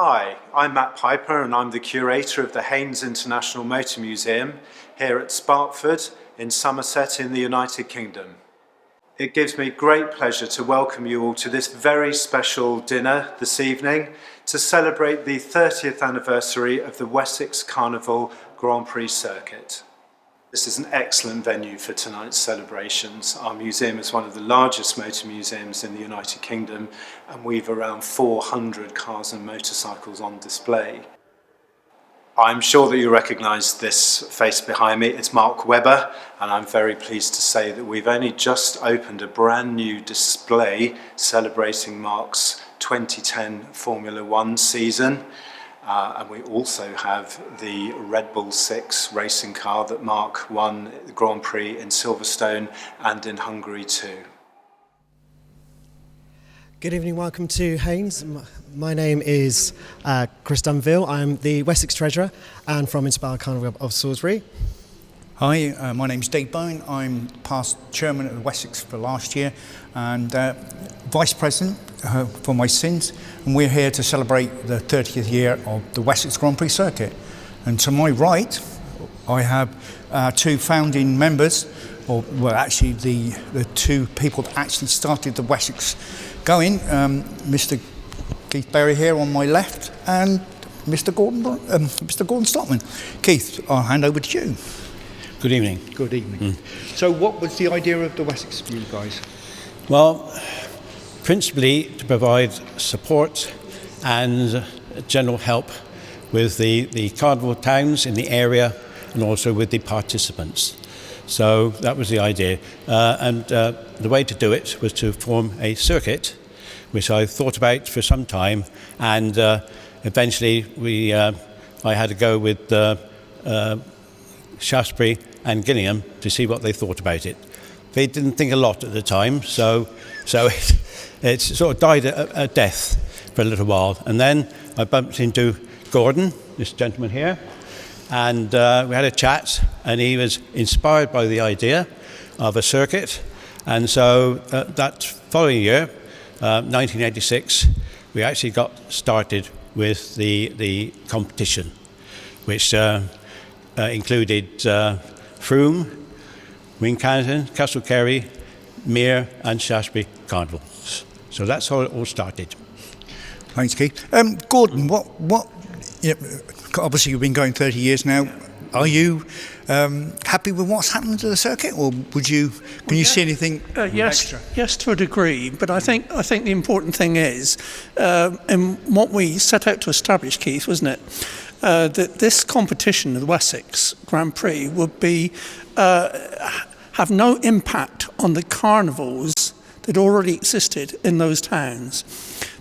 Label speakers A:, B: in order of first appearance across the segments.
A: Hi, I'm Matt Piper and I'm the curator of the Haynes International Motor Museum here at Sparkford in Somerset in the United Kingdom. It gives me great pleasure to welcome you all to this very special dinner this evening to celebrate the 30th anniversary of the Wessex Carnival Grand Prix circuit. This is an excellent venue for tonight's celebrations. Our museum is one of the largest motor museums in the United Kingdom, and we've around 400 cars and motorcycles on display. I'm sure that you recognise this face behind me. It's Mark Webber, and I'm very pleased to say that we've only just opened a brand new display celebrating Mark's 2010 Formula One season. And we also have the Red Bull 6 racing car that Mark won the Grand Prix in Silverstone and in Hungary too.
B: Good evening, welcome to Haynes. My name is Chris Dunville. I'm the Wessex Treasurer and from Inspire Carnival of Salisbury.
C: Hi, my name's Dave Bowen. I'm past chairman of Wessex for last year and vice president for my sins. And we're here to celebrate the 30th year of the Wessex Grand Prix circuit. And to my right, I have two founding members, or well, actually the two people that actually started the Wessex going, Mr. Keith Berry here on my left, and Mr. Gordon Stockman. Keith, I'll hand over to you.
D: Good evening.
C: Good evening. So what was the idea of the Wessex for you guys?
D: Well, principally to provide support and general help with the carnival towns in the area and also with the participants. So that was the idea. And the way to do it was to form a circuit, which I thought about for some time, and eventually I had to go with Shaftesbury and Gillingham to see what they thought about it. They didn't think a lot at the time, so it sort of died a death for a little while. And then I bumped into Gordon, this gentleman here, and we had a chat, and he was inspired by the idea of a circuit. And so that following year, 1986, we actually got started with the competition, which included Frome, Wincanton, Cary, Mere and Shaftesbury Carnival. So that's how it all started.
C: Thanks, Keith. Gordon, what obviously you've been going 30 years now. Are you happy with what's happened to the circuit, or can you see anything extra?
E: Yes, to a degree. But I think the important thing is, and what we set out to establish, Keith, wasn't it, that this competition, the Wessex Grand Prix, would be have no impact on the carnivals that already existed in those towns.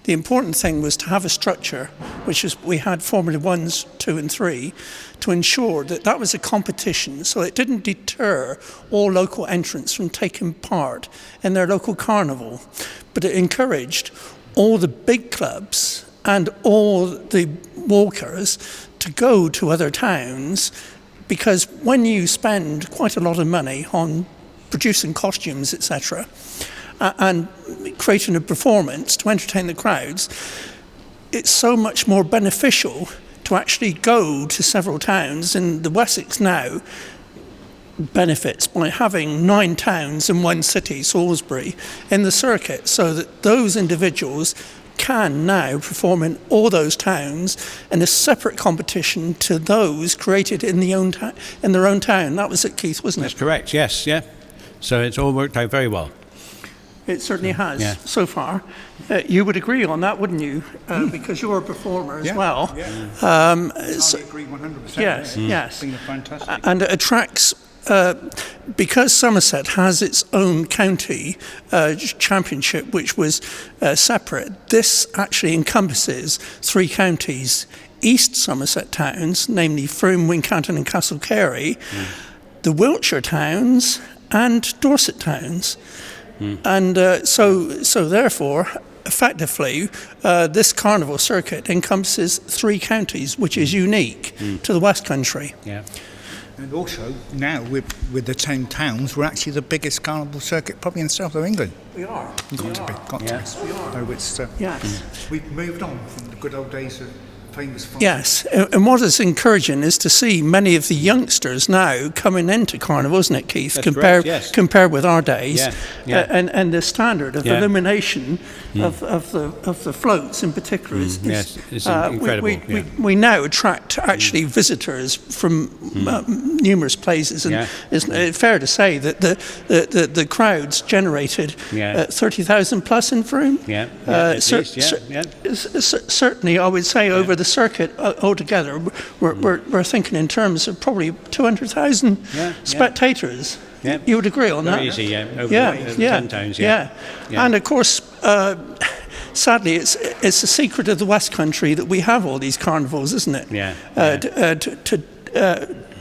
E: The important thing was to have a structure, which is we had Formula 1s, 2 and 3, to ensure that was a competition, so it didn't deter all local entrants from taking part in their local carnival, but it encouraged all the big clubs and all the walkers to go to other towns, because when you spend quite a lot of money on producing costumes, etc., and creating a performance to entertain the crowds, it's so much more beneficial to actually go to several towns. And the Wessex now benefits by having 9 towns in one city, Salisbury, in the circuit, so that those individuals can now perform in all those towns in a separate competition to those created in their own town. That was it, Keith, wasn't it?
D: That's correct, yes, yeah. So it's all worked out very well.
E: It certainly has, so far. You would agree on that, wouldn't you? Because you're a performer as well.
C: Yeah. I agree 100%.
E: Yes, yes.
C: It's been fantastic.
E: And it attracts, because Somerset has its own county championship, which was separate, this actually encompasses 3 counties, East Somerset towns, namely Frome, Wincanton and Cary, the Wiltshire towns and Dorset towns. And so therefore, effectively, this carnival circuit encompasses 3 counties, which is unique to the West Country.
D: Yeah.
C: And also, now with the 10 towns, we're actually the biggest carnival circuit probably in the south of England.
E: We are.
C: Got to be.
E: Yes, we are.
C: So it's,
E: Yes.
C: We've moved on from the good old days of famous for.
E: Yes, and what is encouraging is to see many of the youngsters now coming into Carnival, isn't it, Keith?
D: That's correct, yes.
E: Compared with our days,
D: Yeah, yeah.
E: And the standard of
D: Yeah.
E: illumination of the floats in particular is
D: yes, it's incredible.
E: We now attract actually visitors from numerous places, and
D: Yeah.
E: isn't it fair to say that the crowds generated 30,000 plus in Frome?
D: Yeah, at least, yeah.
E: Certainly, I would say over the circuit altogether, we're thinking in terms of probably 200,000 spectators.
D: Yeah.
E: You would agree on that?
D: Very easy, yeah. Over 10 times,
E: yeah. And of course, sadly, it's the secret of the West Country that we have all these carnivals, isn't it?
D: Yeah.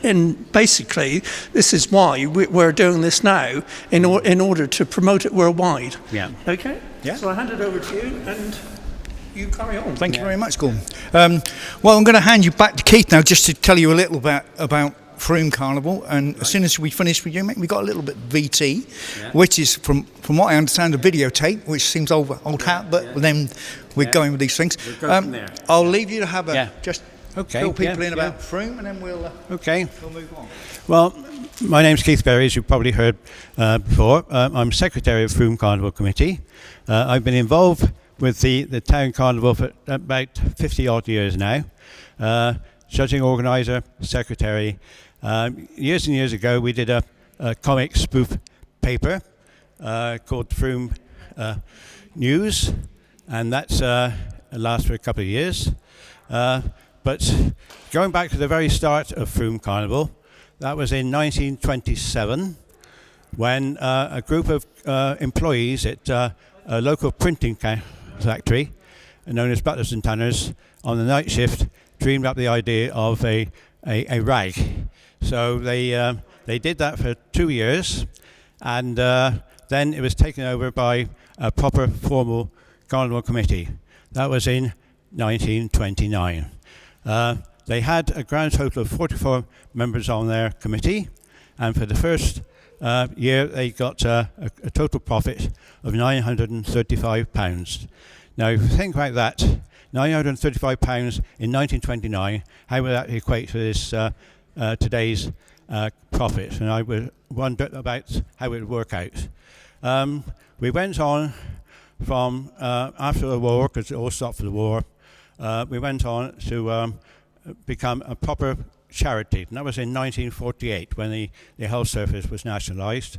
E: And basically, this is why we're doing this now in order to promote it worldwide.
D: Yeah.
E: Okay.
D: Yeah.
E: So I hand it over to you, and you carry on.
C: Thank you very much, Gordon. Well, I'm going to hand you back to Keith now, just to tell you a little bit about Frome Carnival. And as soon as we finish with you, mate, we got a little bit of VT, which is from what I understand a videotape, which seems old hat, but then we're going with these things.
D: We'll go from there.
C: I'll leave you to have just
D: Okay,
C: fill people in
D: yeah.
C: about Frome, and then we'll move on.
D: Well, my name's Keith Berry, as you've probably heard before. I'm Secretary of Frome Carnival Committee. I've been involved with the town carnival for about 50 odd years now. Judging organiser, secretary. Years and years ago, we did a comic spoof paper called Frome News, and that's lasts for a couple of years. But going back to the very start of Frome Carnival, that was in 1927, when a group of employees at a local printing factory, known as Butlers and Tanners, on the night shift, dreamed up the idea of a rag. So they did that for 2 years, and then it was taken over by a proper formal carnival committee. That was in 1929. They had a grand total of 44 members on their committee, and for the first year they got a total profit of £935. Now, if you think about that, £935 in 1929, how would that equate to this today's profit? And I would wonder about how it would work out. We went on from after the war, because it all stopped for the war, we went on to become a proper charity, and that was in 1948 when the health service was nationalised,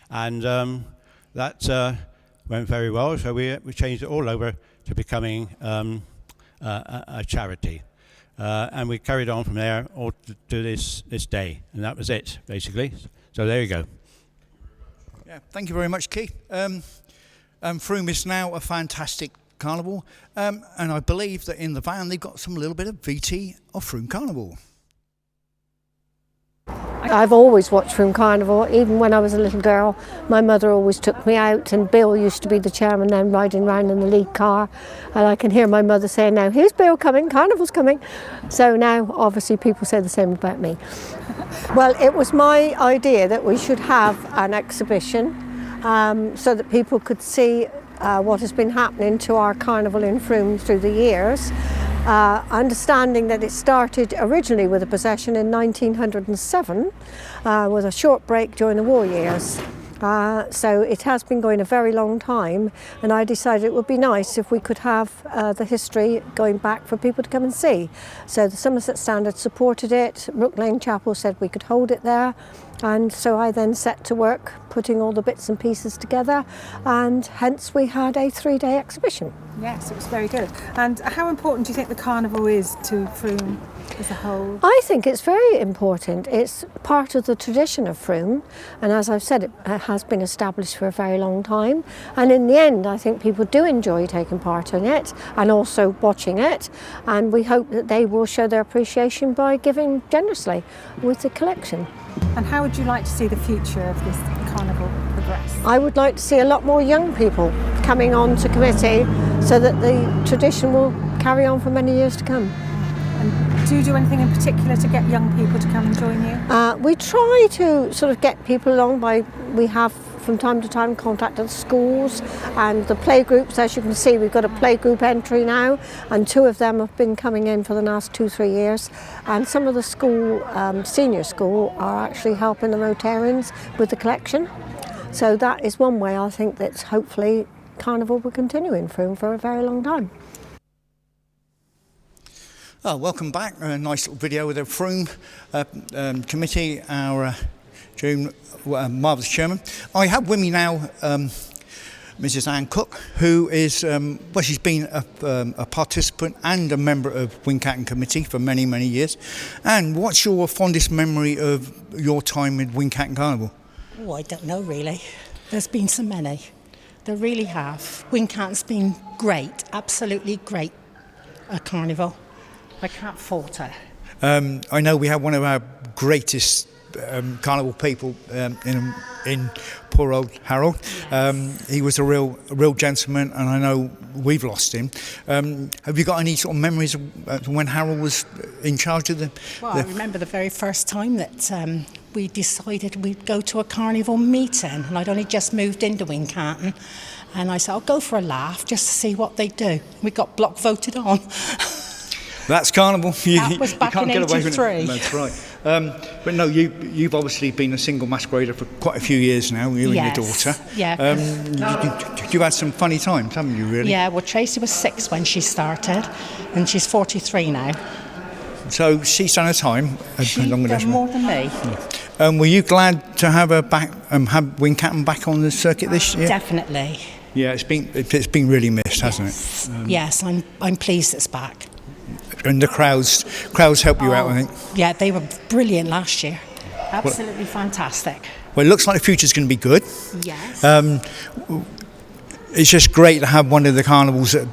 D: and that went very well. So we changed it all over to becoming a charity, and we carried on from there all to this day, and that was it basically. So there you go.
C: Yeah, thank you very much, Keith. Frome is now a fantastic carnival, and I believe that in the van they've got some little bit of VT of Frome Carnival.
F: I've always watched Frome Carnival. Even when I was a little girl, my mother always took me out, and Bill used to be the chairman then, riding around in the lead car, and I can hear my mother saying, now here's Bill coming, Carnival's coming. So now obviously people say the same about me. Well, it was my idea that we should have an exhibition so that people could see what has been happening to our carnival in Frome through the years. Understanding that it started originally with a procession in 1907 with a short break during the war years. So it has been going a very long time, and I decided it would be nice if we could have the history going back for people to come and see. So the Somerset Standard supported it, Brook Lane Chapel said we could hold it there, and so I then set to work putting all the bits and pieces together, and hence we had a 3-day exhibition.
G: Yes, it was very good. And how important do you think the carnival is to Frome as a whole?
F: I think it's very important. It's part of the tradition of Frome, and as I've said, it has been established for a very long time, and in the end I think people do enjoy taking part in it and also watching it, and we hope that they will show their appreciation by giving generously with the collection.
G: And how would you like to see the future of this carnival progress?
F: I would like to see a lot more young people coming on to committee so that the tradition will carry on for many years to come.
G: And do you do anything in particular to get young people to come and join you?
F: We try to sort of get people along we have from time to time contacted schools and the playgroups. As you can see, we've got a playgroup entry now, and 2 of them have been coming in for the last 2-3 years. And some of the school, senior school, are actually helping the Rotarians with the collection. So that is one way I think that hopefully Carnival will continue in Frome for a very long time.
C: Oh, welcome back. A nice little video with the Frome committee, our marvellous chairman. I have with me now Mrs. Anne Cook, who is, well, she's been a participant and a member of Wincanton committee for many, many years. And what's your fondest memory of your time with Wincanton Carnival?
H: Oh, I don't know really. There's been so many. There really have. Wincanton's been great, absolutely great at Carnival. I can't fault it.
C: I know we have one of our greatest carnival people in poor old Harold. Yes. He was a real gentleman, and I know we've lost him. Have you got any sort of memories of when Harold was in charge of
H: I remember the very first time that we decided we'd go to a carnival meeting, and I'd only just moved into Wincanton, and I said, I'll go for a laugh just to see what they do. We got block voted on.
C: That's Carnival.
H: That was back in '83.
C: That's right. But no, you've obviously been a single masquerader for quite a few years now, you and your daughter.
H: Yeah.
C: You've had some funny times, haven't you, really?
H: Yeah, well, Tracy was 6 when she started, and she's 43 now.
C: So she's done her time.
H: She's done more than me.
C: Were you glad to have her back, have Wincanton back on the circuit this year?
H: Definitely.
C: Yeah, it's been really missed, hasn't it?
H: Yes, I'm pleased it's back.
C: And the crowds helped you out, I think.
H: Yeah, they were brilliant last year. Absolutely fantastic.
C: Well, it looks like the future's going to be good.
H: Yes.
C: It's just great to have one of the carnivals that,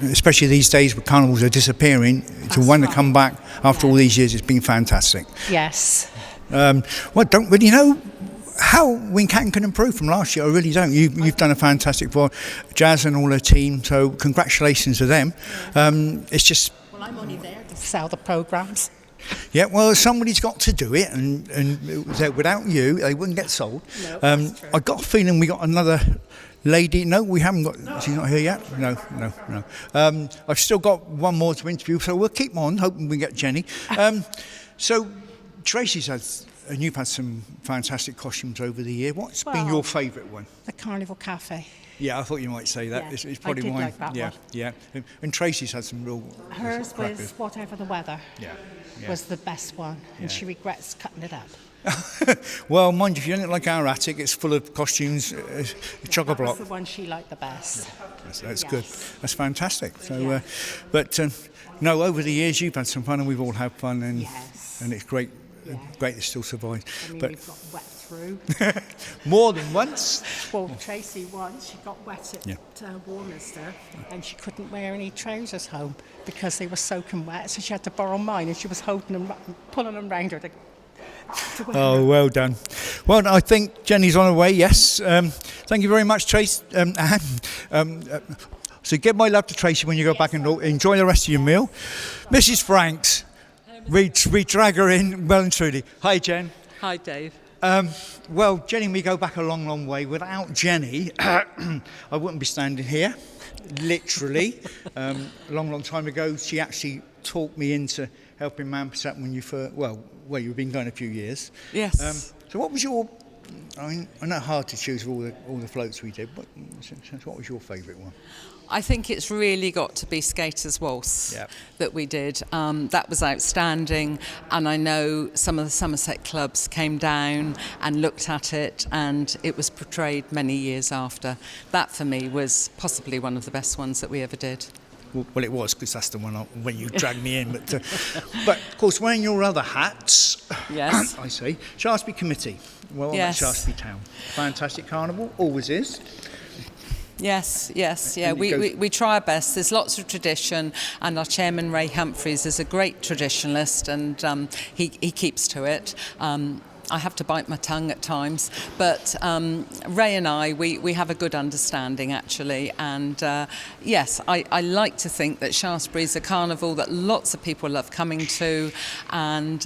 C: especially these days when carnivals are disappearing, to want to come back after all these years. It's been fantastic.
H: Yes.
C: Well, don't really know how Wincanton can improve from last year. I really don't. You've done a fantastic job, Jazz and all her team, so congratulations to them. It's just...
H: Well, I'm only there to sell the programmes.
C: Yeah, well, somebody's got to do it, and without you, they wouldn't get sold.
H: No, that's true.
C: I got a feeling we got another lady. No, we haven't got... No. She's not here yet? No. I've still got one more to interview, so we'll keep on, hoping we get Jenny. So, Tracy's had... And you've had some fantastic costumes over the year. What's been your favourite one?
H: The Carnival Cafe.
C: Yeah, I thought you might say that.
H: Yeah,
C: it's probably
H: I did like that one.
C: Yeah. And Tracy's had some real...
H: Hers was Whatever the Weather.
C: Yeah.
H: Was the best one, and she regrets cutting it up.
C: Well, mind you, if you don't like our attic, it's full of costumes, chock-a-block.
H: That's the one she liked the best.
C: That's good. That's fantastic. So, but no, over the years you've had some fun, and we've all had fun, and it's great. Yeah. Great to still survive.
H: I mean,
C: but
H: we've got wet through.
C: More than once.
H: Well, Tracy once, she got wet at Warminster, and she couldn't wear any trousers home because they were soaking wet, so she had to borrow mine, and she was holding them, pulling them round her to wear.
C: Oh, well done. Well, I think Jenny's on her way, yes. Thank you very much, Trace. So give my love to Tracy when you go back and enjoy the rest of your meal. Mrs. Franks. We drag her in well and truly. Hi, Jen.
I: Hi, Dave.
C: Well, Jenny and me go back a long, long way. Without Jenny, I wouldn't be standing here, literally. A long, long time ago, she actually talked me into helping Mampus when you first... Well, you've been going a few years.
I: Yes.
C: So what was your... I know hard to choose all the floats we did, but what was your favourite one?
I: I think it's really got to be Skater's Waltz that we did. That was outstanding, and I know some of the Somerset clubs came down and looked at it, and it was portrayed many years after. That for me was possibly one of the best ones that we ever did.
C: Well, it was, because that's the one when you dragged me in. But of course, wearing your other hats,
I: yes,
C: I see, Shaftesbury Committee. Well, that's Shaftesbury Town. Fantastic carnival, always is.
I: Yes, yeah. We try our best. There's lots of tradition, and our chairman, Ray Humphreys, is a great traditionalist, and he keeps to it. I have to bite my tongue at times, but Ray and I, we have a good understanding actually, and yes, I like to think that Shaftesbury is a carnival that lots of people love coming to, and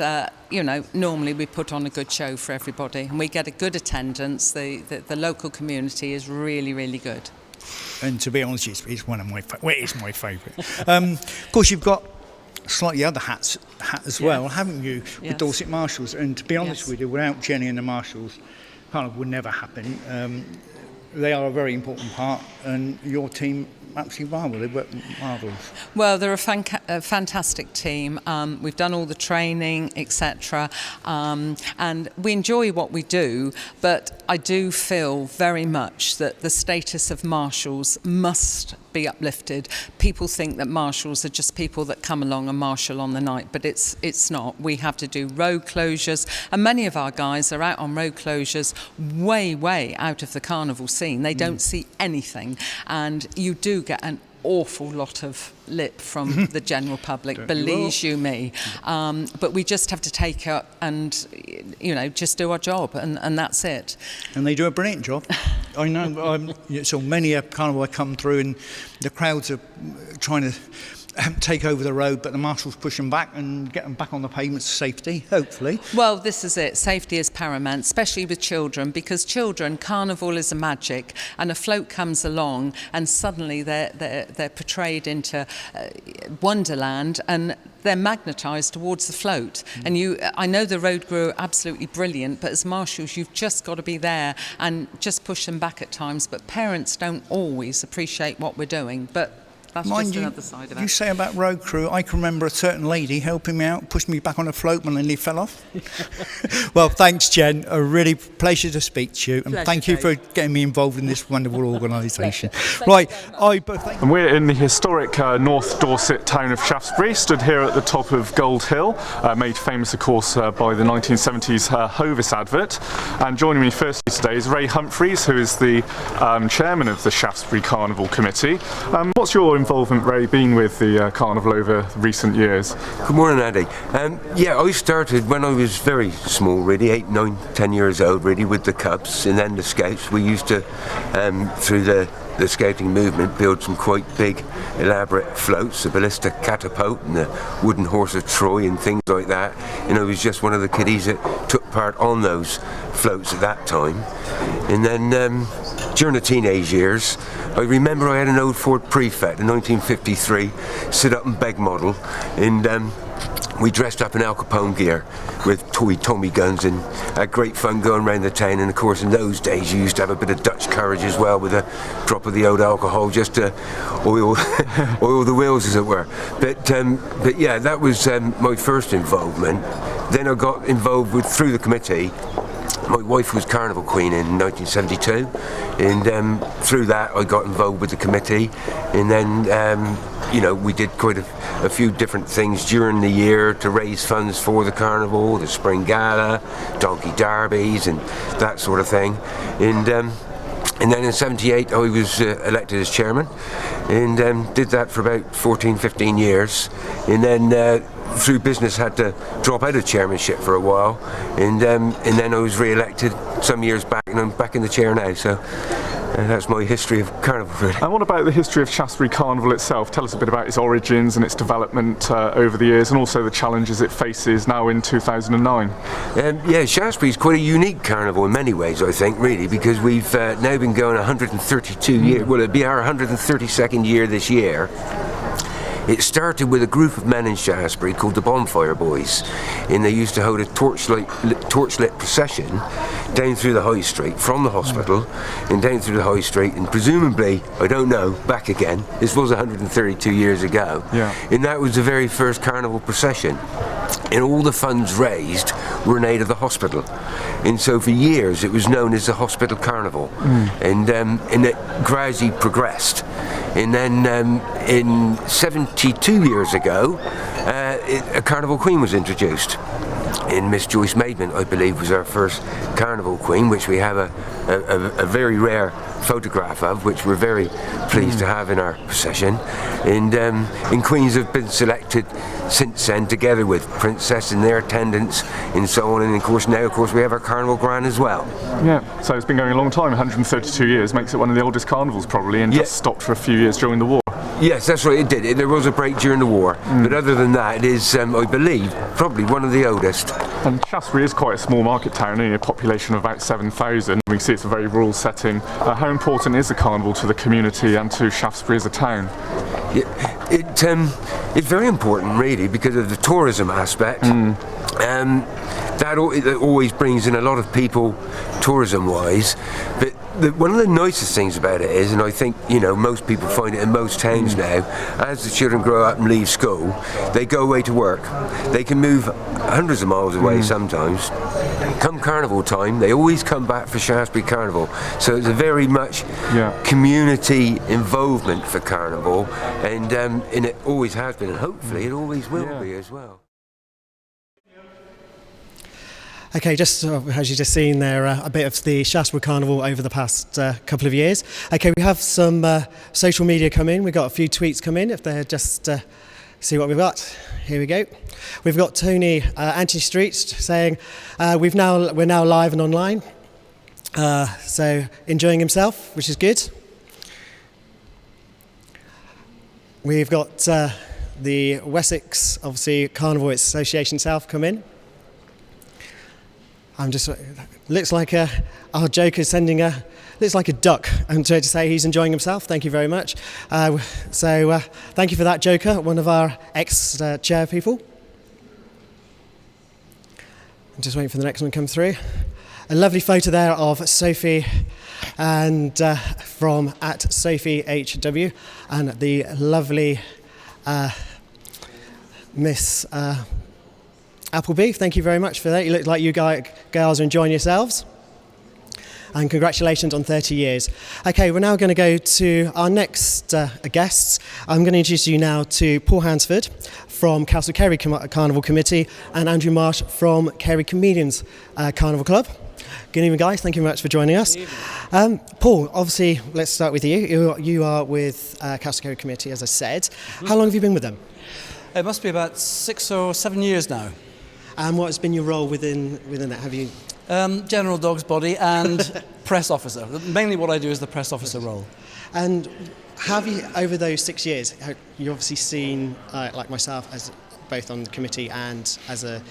I: you know, normally we put on a good show for everybody and we get a good attendance. The local community is really, really good.
C: And to be honest, it's one of my it's my favourite. Of course, you've got slightly other hat as well, haven't you, with
I: Yes.
C: Dorset Marshals? And to be honest
I: Yes.
C: with you, without Jenny and the Marshals, Carnival would never happen. They are a very important part, and your team absolutely marvellous. They work marvellous.
I: Well, they're a fantastic team. We've done all the training, etc. And we enjoy what we do, but I do feel very much that the status of marshals must be uplifted. People think that marshals are just people that come along and marshal on the night, but it's not. We have to do road closures, and many of our guys are out on road closures way out of the carnival scene. They don't see anything, and you do get an awful lot of lip from the general public, believe you me. But we just have to take it and, you know, just do our job, and that's it.
C: And they do a brilliant job. I know, so many a carnival I come through and the crowds are trying to take over the road, but the marshals push them back and get them back on the pavements for safety, hopefully.
I: Well, this is it. Safety is paramount, especially with children, because children, carnival is a magic, and a float comes along and suddenly they're portrayed into Wonderland, and they're magnetised towards the float. And I know the road crew are absolutely brilliant, but as marshals, you've just got to be there and just push them back at times. But parents don't always appreciate what we're doing. But that's
C: Mind
I: just
C: you,
I: another side of it.
C: You say about road crew, I can remember a certain lady helping me out, pushed me back on a float when I nearly fell off. Well, thanks, Jen. A really pleasure to speak to you, and
I: Pleasure,
C: thank you for
I: Dave.
C: getting me involved in this wonderful organisation. Right,
J: And we're in the historic North Dorset town of Shaftesbury, stood here at the top of Gold Hill, made famous, of course, by the 1970s Hovis advert. And joining me firstly today is Ray Humphreys, who is the chairman of the Shaftesbury Carnival Committee. What's your involvement, Ray, being with the Carnival over recent years?
K: Good morning, Andy. Yeah, I started when I was very small, really, 8, 9, 10 years old, really, with the Cubs and then the Scouts. We used to, through the scouting movement, build some quite big, elaborate floats, the ballistic catapult and the wooden horse of Troy and things like that. You know, I was just one of the kiddies that took part on those floats at that time. And then during the teenage years, I remember I had an old Ford Prefect in 1953, sit up and beg model, and we dressed up in Al Capone gear with toy Tommy guns and had great fun going around the town. And of course, in those days, you used to have a bit of Dutch courage as well, with a drop of the old alcohol just to oil the wheels, as it were. But yeah, that was my first involvement. Then I got involved through the committee. My wife was Carnival Queen in 1972, and through that I got involved with the committee, and then you know, we did quite a few different things during the year to raise funds for the carnival, the spring gala, donkey derbies and that sort of thing. And then in 78 I was elected as chairman, and did that for about 14-15 years, and then through business had to drop out of chairmanship for a while, and then I was re-elected some years back, and I'm back in the chair now. So that's my history of Carnival, really.
J: And what about the history of Shaftesbury Carnival itself? Tell us a bit about its origins and its development over the years, and also the challenges it faces now in 2009.
K: Yeah, Shaftesbury is quite a unique carnival in many ways, I think, really, because we've now been going 132 years. Well, it'll be our 132nd year this year. It started with a group of men in Shaftesbury called the Bonfire Boys, and they used to hold a torchlit procession down through the High Street from the hospital and down through the High Street, and presumably, I don't know, back again. This was 132 years ago,
J: yeah.
K: And that was the very first carnival procession. And all the funds raised were in aid of the hospital, and so for years it was known as the Hospital Carnival, and it gradually progressed. And then in 72 years ago, a Carnival Queen was introduced. in Miss Joyce Maidment, I believe, was our first carnival queen, which we have a very rare photograph of, which we're very pleased to have in our procession. And queens have been selected since then, together with princess and their attendants and so on. And of course now, we have our carnival grand as well.
J: Yeah, so it's been going a long time. 132 years makes it one of the oldest carnivals probably, and just stopped for a few years during the war.
K: Yes, that's right, it did. There was a break during the war, but other than that, it is, I believe, probably one of the oldest.
J: And Shaftesbury is quite a small market town, only a population of about 7,000. We can see it's a very rural setting. How important is the carnival to the community and to Shaftesbury as a town?
K: It's very important, really, because of the tourism aspect. That always brings in a lot of people, tourism-wise. But one of the nicest things about it is, and I think most people find it in most towns now, as the children grow up and leave school, they go away to work. They can move hundreds of miles away sometimes. Come carnival time, they always come back for Shaftesbury Carnival. So it's a very much community involvement for carnival, and it always has been, and hopefully it always will be as well.
B: Okay, just as you've just seen there, a bit of the Shaftesbury Carnival over the past couple of years. Okay, we have some social media come in. We've got a few tweets come in. If they're just see what we've got. Here we go. We've got Tony Anthony Streets saying we're now live and online. So enjoying himself, which is good. We've got the Wessex, obviously Carnival Association South come in. Looks like our Joker's sending looks like a duck, and to say he's enjoying himself. Thank you very much. So thank you for that, Joker, one of our ex-chair people. I'm just waiting for the next one to come through. A lovely photo there of Sophie and from at Sophie HW, and the lovely Miss Appleby. Thank you very much for that. You look like you girls are enjoying yourselves. And congratulations on 30 years. Okay, we're now going to go to our next guests. I'm going to introduce you now to Paul Hansford from Cary Carnival Committee and Andrew Marsh from Cary Comedians Carnival Club. Good evening, guys. Thank you very much for joining us. Paul, obviously, let's start with you. You are with Cary Committee, as I said. How long have you been with them?
L: It must be about 6 or 7 years now.
B: And what has been your role within that? Have you?
L: General dog's body and press officer. Mainly what I do is the press officer role.
B: And have you, over those 6 years, you've obviously seen, like myself, as both on the committee and as a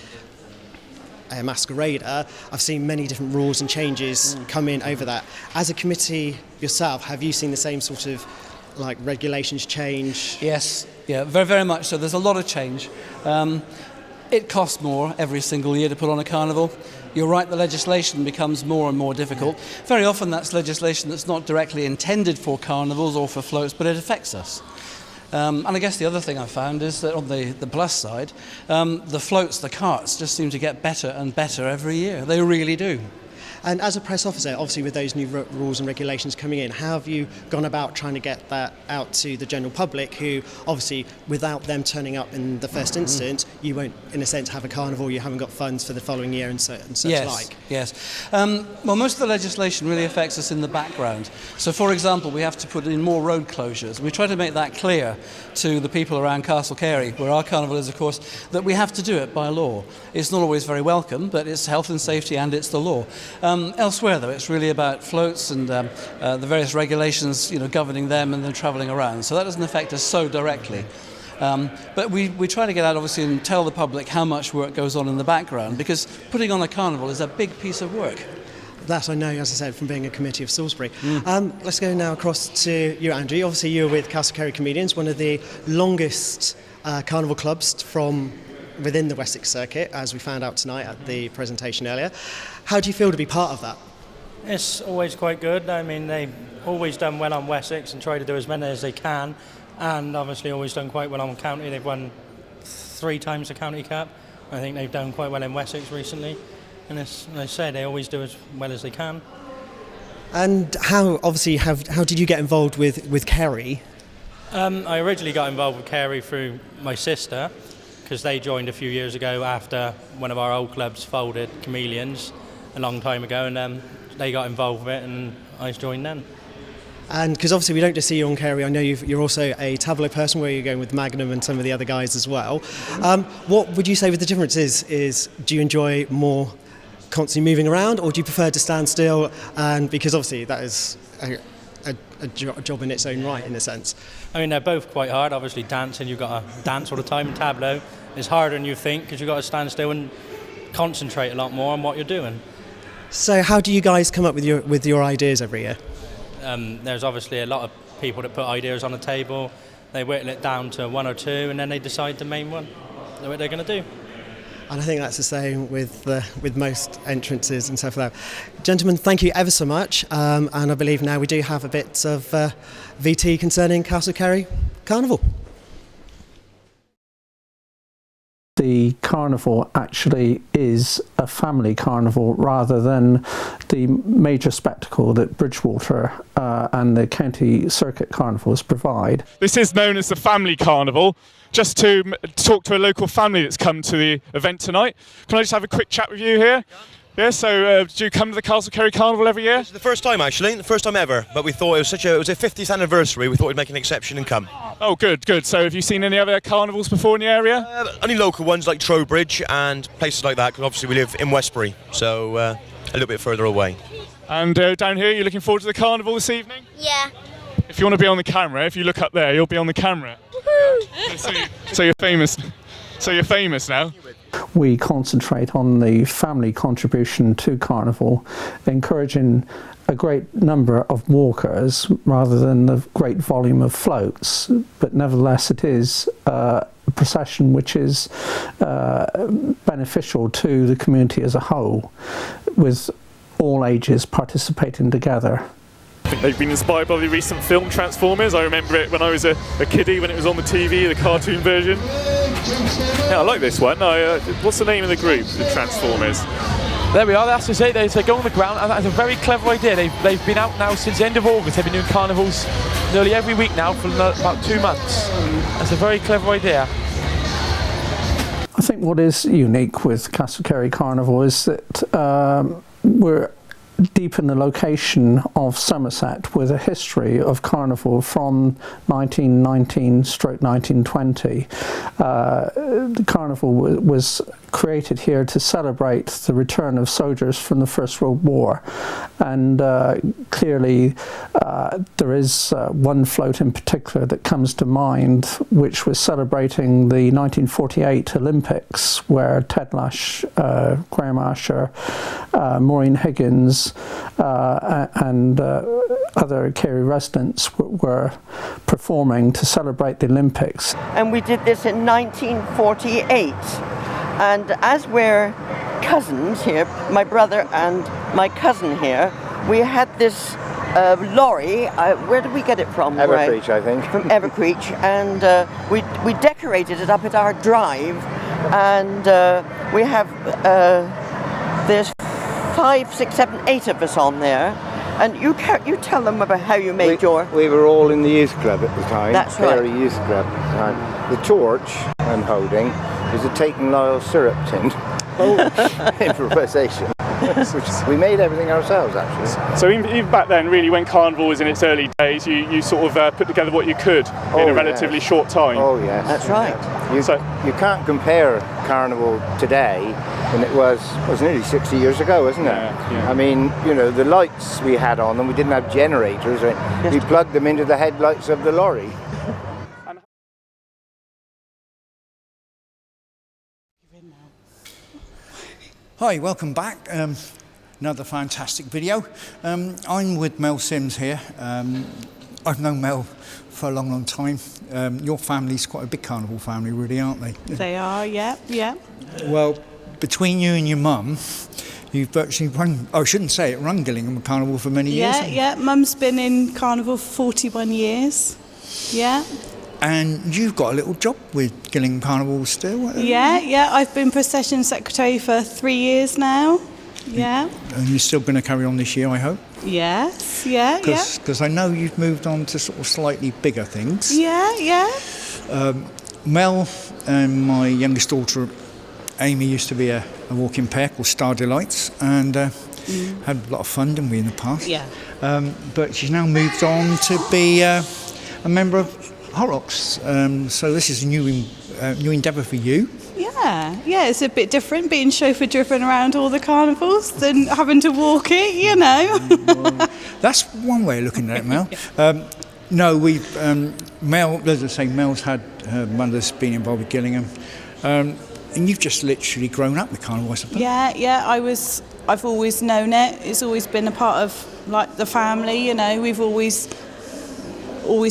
B: masquerader, I've seen many different rules and changes come in over that. As a committee yourself, have you seen the same sort of regulations change?
L: Yes, yeah, very, very much so. There's a lot of change. It costs more every single year to put on a carnival. You're right, the legislation becomes more and more difficult. Very often that's legislation that's not directly intended for carnivals or for floats, but it affects us. And I guess the other thing I found is that on the plus side, the floats, the carts, just seem to get better and better every year. They really do.
B: And as a press officer, obviously with those new rules and regulations coming in, how have you gone about trying to get that out to the general public who, obviously, without them turning up in the first instance, you won't, in a sense, have a carnival, you haven't got funds for the following year and such like?
L: Yes. Well, most of the legislation really affects us in the background. So, for example, we have to put in more road closures. We try to make that clear to the people around Castle Cary, where our carnival is, of course, that we have to do it by law. It's not always very welcome, but it's health and safety and it's the law. Elsewhere, though, it's really about floats and the various regulations, governing them and then travelling around. So that doesn't affect us so directly. But we try to get out, obviously, and tell the public how much work goes on in the background, because putting on a carnival is a big piece of work.
B: That I know, as I said, from being a committee of Salisbury. Let's go now across to you, Andrew. Obviously, you're with Castle Cary Comedians, one of the longest carnival clubs from within the Wessex circuit, as we found out tonight at the presentation earlier. How do you feel to be part of that?
M: It's always quite good. I mean, they've always done well on Wessex and try to do as many as they can, and obviously always done quite well on county. They've won 3 times the county cup. I think they've done quite well in Wessex recently, and as I say, they always do as well as they can.
B: And how did you get involved with Cary?
M: I originally got involved with Cary through my sister, because they joined a few years ago after one of our old clubs folded, Chameleons, a long time ago, and they got involved with it, and I joined them.
B: And because obviously we don't just see you on Cary, I know you're also a Tableau person where you're going with Magnum and some of the other guys as well. What would you say with the difference is do you enjoy more constantly moving around, or do you prefer to stand still? And because obviously that is a job in its own right, in a sense.
M: I mean, they're both quite hard. Obviously, dancing, you've got to dance all the time in Tableau. It's harder than you think because you've got to stand still and concentrate a lot more on what you're doing.
B: So how do you guys come up with your ideas every year?
M: There's obviously a lot of people that put ideas on the table. They whittle it down to one or two, and then they decide the main one, what they're going to do.
B: And I think that's the same with most entrances and stuff like that. Gentlemen, thank you ever so much. And I believe now we do have a bit of VT concerning Castle Cary Carnival.
N: The carnival actually is a family carnival rather than the major spectacle that Bridgewater and the county circuit carnivals provide.
J: This is known as the family carnival. Just to talk to a local family that's come to the event tonight. Can I just have a quick chat with you here? Yeah, so do you come to the Castle Cary Carnival every year?
O: This is the first time, actually, the first time ever. But we thought it was a 50th anniversary. We thought we'd make an exception and come.
J: Oh, good. So have you seen any other carnivals before in the area?
O: Only local ones like Trowbridge and places like that, because obviously we live in Westbury, so a little bit further away.
J: And down here, you're looking forward to the carnival this evening?
P: Yeah.
J: If you want to be on the camera, if you look up there, you'll be on the camera. So you're famous. So you're famous now.
N: We concentrate on the family contribution to Carnival, encouraging a great number of walkers rather than the great volume of floats. But nevertheless, it is a procession which is beneficial to the community as a whole, with all ages participating together.
J: I think they've been inspired by the recent film Transformers. I remember it when I was a kiddie, when it was on the TV, the cartoon version. Yeah, I like this one. What's the name of the group, the Transformers?
Q: There we are, that's just it. They go on the ground, and that's a very clever idea. They've been out now since the end of August. They've been doing carnivals nearly every week now for about 2 months. That's a very clever idea.
N: I think what is unique with Castle Cary Carnival is that we're deep in the location of Somerset with a history of carnival from 1919-1920. The carnival was created here to celebrate the return of soldiers from the First World War, and clearly there is one float in particular that comes to mind, which was celebrating the 1948 Olympics, where Ted Lash, Graham Asher, Maureen Higgins and other Cary residents were performing to celebrate the Olympics.
R: And we did this in 1948. And as we're cousins here, my brother and my cousin here, we had this lorry. Where did we get it from?
S: Evercreech, I think.
R: From Evercreech, and we decorated it up at our drive, and we have there's 5, 6, 7, 8 of us on there. And you tell them about how you made your...
S: We were all in the youth club at the time.
R: That's right.
S: Cary Youth Club at the time. The torch I'm holding is a Taken Lyle syrup tin. Improvisation. We made everything ourselves, actually.
J: So even back then, really, when Carnival was in its early days, you sort of put together what you could in a relatively short time.
S: Oh, yes.
R: That's right.
S: You can't compare Carnival today, and it was nearly 60 years ago, wasn't it?
J: Yeah.
S: I mean, you know, the lights we had on them, we didn't have generators. We plugged them into the headlights of the lorry.
C: Hi, welcome back. Another fantastic video. I'm with Mel Sims here. I've known Mel for a long, long time. Your family's quite a big carnival family, really, aren't they?
T: They are, yeah.
C: Well, between you and your mum, you've virtually run Gillingham Carnival for many years.
T: Yeah. Mum's been in Carnival for 41 years. Yeah.
C: And you've got a little job with Gillingham Carnival still?
T: Yeah. I've been procession secretary for 3 years now. Yeah.
C: And you're still going to carry on this year, I hope?
T: Yes,
C: Because I know you've moved on to sort of slightly bigger things.
T: Yeah.
C: Mel and my youngest daughter Amy used to be a walking pair called Star Delights, and had a lot of fun, didn't we, in the past?
T: Yeah.
C: But she's now moved on to be a member of Hot Rocks. So this is a new endeavour for you.
T: Yeah, it's a bit different being chauffeur driven around all the carnivals than having to walk it, you know.
C: Well, that's one way of looking at it, Mel. No, Mel, as I say, Mel's had her mother's been involved with Gillingham, and you've just literally grown up with carnival, I suppose.
T: Yeah, I've always known it. It's always been a part of like the family, you know. We've always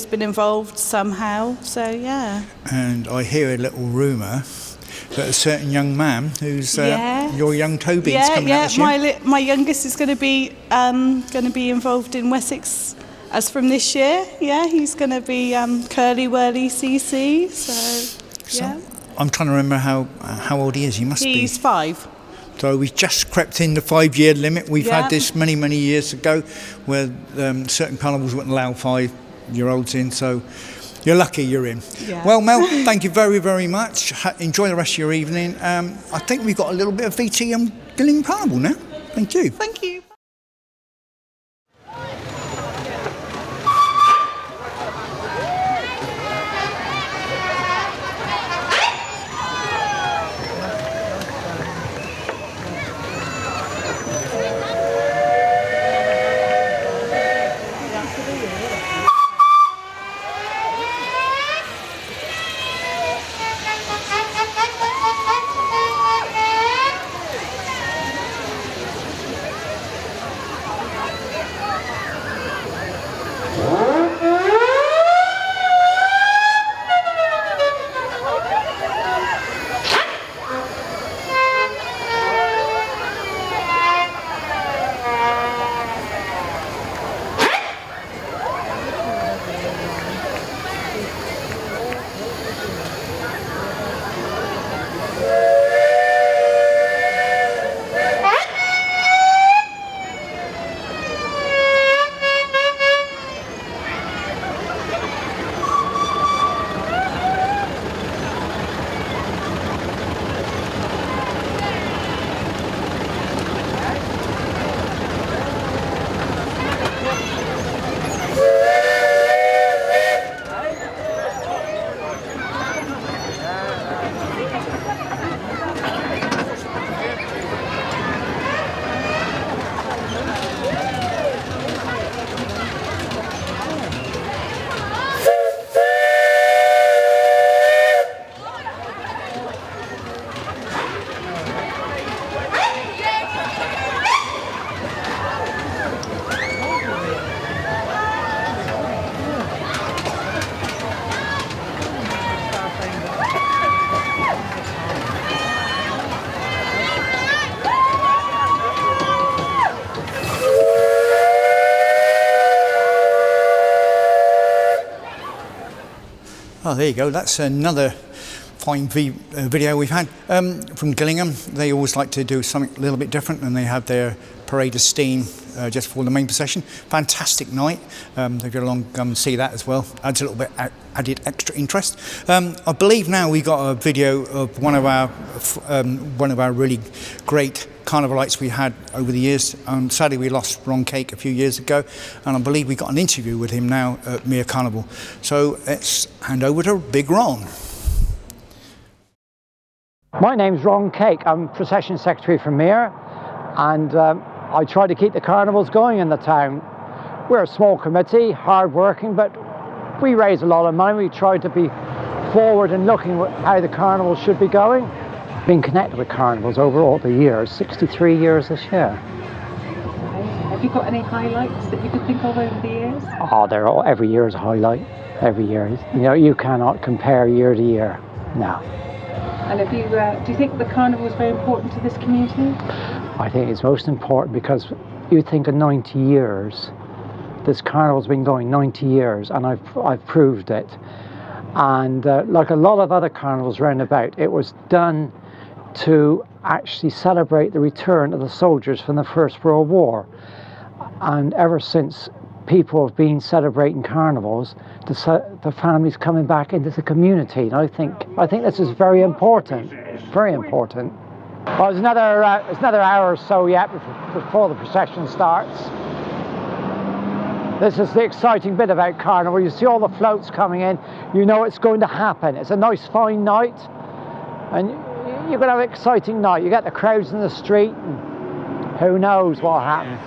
T: been involved somehow. So yeah.
C: And I hear a little rumour that a certain young man who's your young Toby's coming out this year.
T: My youngest is going to be involved in Wessex as from this year. Yeah, he's going to be Curly Whirly CC. So yeah.
C: I'm trying to remember how old he is. He must be.
T: He's 5.
C: So we just crept in the 5-year limit. We've had this many years ago, where certain carnivals wouldn't allow 5-year-olds in. So you're lucky you're in.
T: Yeah.
C: Well, Mel, thank you very, very much. Enjoy the rest of your evening. I think we've got a little bit of VT on Gillingham Carnival now. Thank you.
T: Thank you.
C: Oh, there you go. That's another fine video we've had from Gillingham. They always like to do something a little bit different, and they have their parade of steam just before the main procession. Fantastic night. If you're along, come and see that as well. Adds a little bit added extra interest. I believe now we got a video of one of our really great carnivalites we had over the years. Sadly, we lost Ron Cake a few years ago, and I believe we got an interview with him now at Mere Carnival. So let's hand over to Big Ron.
P: My name's Ron Cake. I'm procession secretary for Mere, and I try to keep the carnivals going in the town. We're a small committee, hard working, but we raise a lot of money. We try to be forward and looking at how the carnival should be going. Been connected with carnivals over all the years, 63 years this year.
G: Have you got any highlights that you could think of over the years?
P: Oh, they're all, every year is a highlight, every year. You know, you cannot compare year to year, no.
G: And have you, do you think the carnival is very important to this community?
P: I think it's most important because you think of 90 years. This carnival's been going 90 years, and I've proved it. And like a lot of other carnivals round about, it was done to actually celebrate the return of the soldiers from the First World War. And ever since people have been celebrating carnivals, the families coming back into the community. And I think this is very important, very important. Well, there's another hour or so yet before the procession starts. This is the exciting bit about Carnival. You see all the floats coming in, you know it's going to happen. It's a nice fine night, and you're going to have an exciting night. You get the crowds in the street, and who knows what will happen.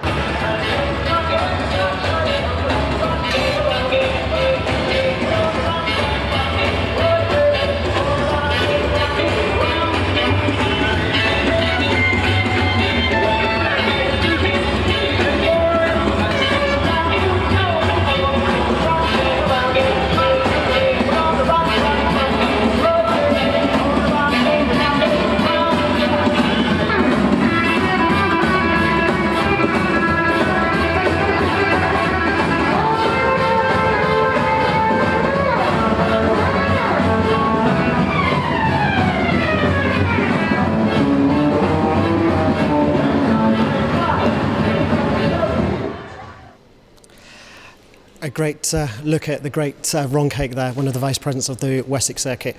B: A great look at the great Ron Cake there, one of the vice presidents of the Wessex circuit.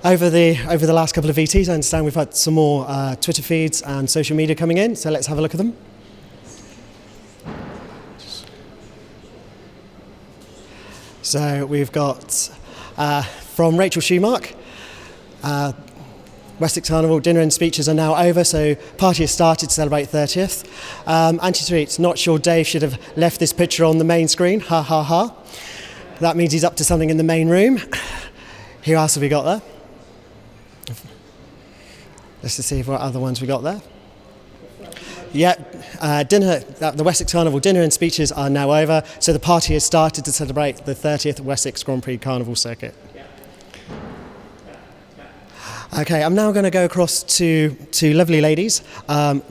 B: Over the last couple of VTs, I understand we've had some more Twitter feeds and social media coming in, so let's have a look at them. So we've got from Rachel Schumark, Wessex Carnival dinner and speeches are now over, so party has started to celebrate 30th. Anti-tweets, not sure Dave should have left this picture on the main screen, ha ha ha. That means he's up to something in the main room. Who else have we got there? Let's just see what other ones we got there. Yeah, the Wessex Carnival dinner and speeches are now over, so the party has started to celebrate the 30th Wessex Grand Prix Carnival circuit. Okay, I'm now going to go across to lovely ladies.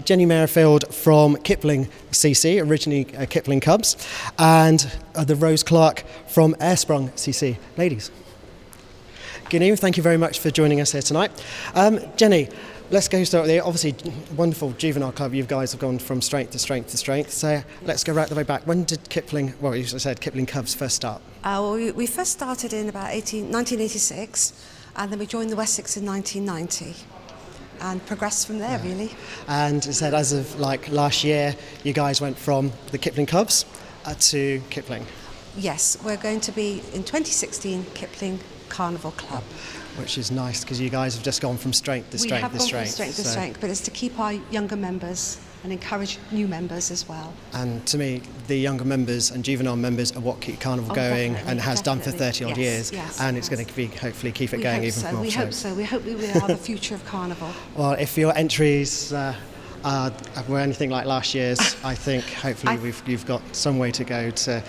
B: Jenny Merrifield from Kipling CC, originally Kipling Cubs, and the Rose Clark from Airsprung CC. Ladies. Good evening, thank you very much for joining us here tonight. Jenny, let's go start with you. Obviously, wonderful juvenile club. You guys have gone from strength to strength to strength. So let's go right the way back. When did Kipling, well, you said Kipling Cubs first start?
U: We first started in about 1986. And then we joined the Wessex in 1990 and progressed from there, really.
B: And it said as of like last year, you guys went from the Kipling Cubs to Kipling.
U: Yes, we're going to be in 2016 Kipling Carnival Club.
B: Which is nice because you guys have just gone from strength to strength to strength.
U: We have gone from strength to strength, but it's to keep our younger members and encourage new members as well.
B: And to me, the younger members and juvenile members are what keep Carnival going and has done for 30 odd years.
U: Yes,
B: and it's going to be hopefully keep it going even more.
U: We hope so. We hope we are the future of Carnival.
B: Well, if your entries were anything like last year's, I think hopefully you've got some way to go to.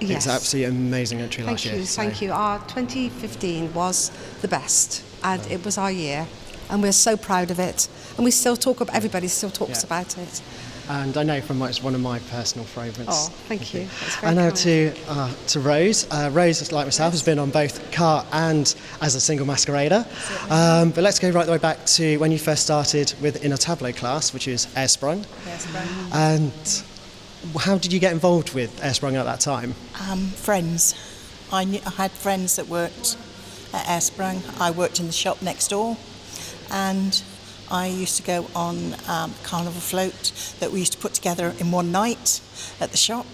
B: It's an absolutely amazing entry last year.
U: Thank you. Our 2015 was the best, and it was our year. And we're so proud of it. And we still talk about, everybody still talks about it.
B: And I know it's one of my personal favourites.
U: Oh, thank you. That's very
B: and now
U: kind.
B: to Rose. Rose, like myself, has been on both cart and as a single masquerader. But let's go right the way back to when you first started in a Tableau class, which is Airsprung.
V: Airsprung.
B: And how did you get involved with Airsprung at that time?
V: Friends. I had friends that worked at Airsprung. I worked in the shop next door. And I used to go on carnival float that we used to put together in one night at the shop.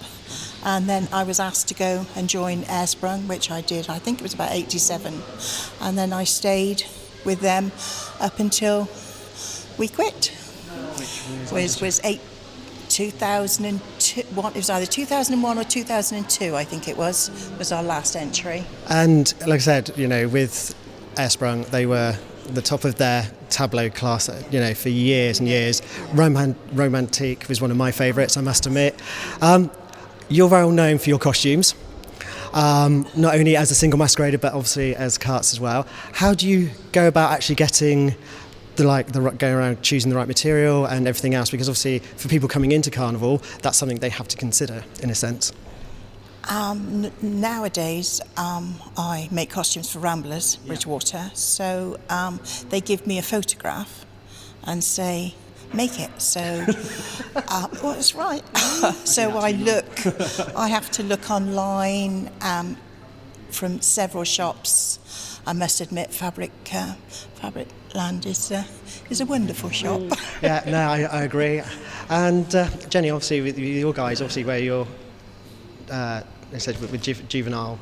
V: And then I was asked to go and join Airsprung, which I did. I think it was about 87. And then I stayed with them up until we quit. Which was 2002. It was either 2001 or 2002, I think it was our last entry.
B: And like I said, with Airsprung, they were the top of their Tableau class, for years and years. Romantique was one of my favourites, I must admit. You're well known for your costumes, not only as a single masquerader, but obviously as carts as well. How do you go about actually getting going around choosing the right material and everything else? Because obviously for people coming into Carnival, that's something they have to consider in a sense.
V: Nowadays, I make costumes for Ramblers, Bridgewater, so they give me a photograph and say, make it. So, well, it's right. So I have to look online from several shops. I must admit, Fabric Land is a wonderful shop.
B: Yeah, no, I agree. And Jenny, obviously with your guys, obviously where you're, with juvenile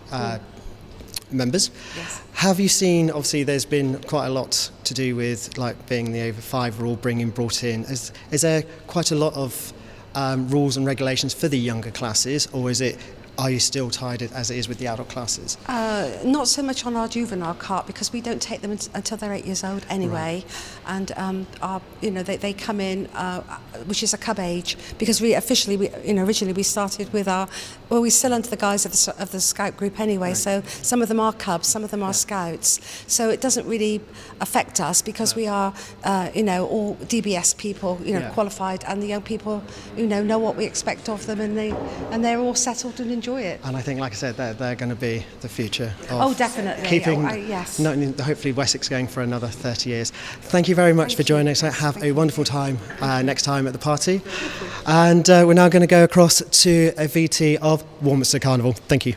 B: members,
U: Yes.
B: have you seen? Obviously, there's been quite a lot to do with like being the over 5 rule, brought in. Is there quite a lot of rules and regulations for the younger classes, or are you still tied as it is with the adult classes?
U: Not so much on our juvenile cart, because we don't take them until they're 8 years old anyway, right. And they come in, which is a cub age, because originally we started with we're still under the guise of the scout group anyway, right. So some of them are cubs, some of them are scouts, so it doesn't really affect us because we are all DBS people, qualified, and the young people know what we expect of them, and they're all settled and enjoy it.
B: And I think, like I said, they're going to be the future of
U: definitely.
B: keeping
U: yes.
B: hopefully Wessex going for another 30 years. Thank you very much for joining us. Have a wonderful time next time at the party. And we're now going to go across to a VT of Warminster Carnival. Thank you.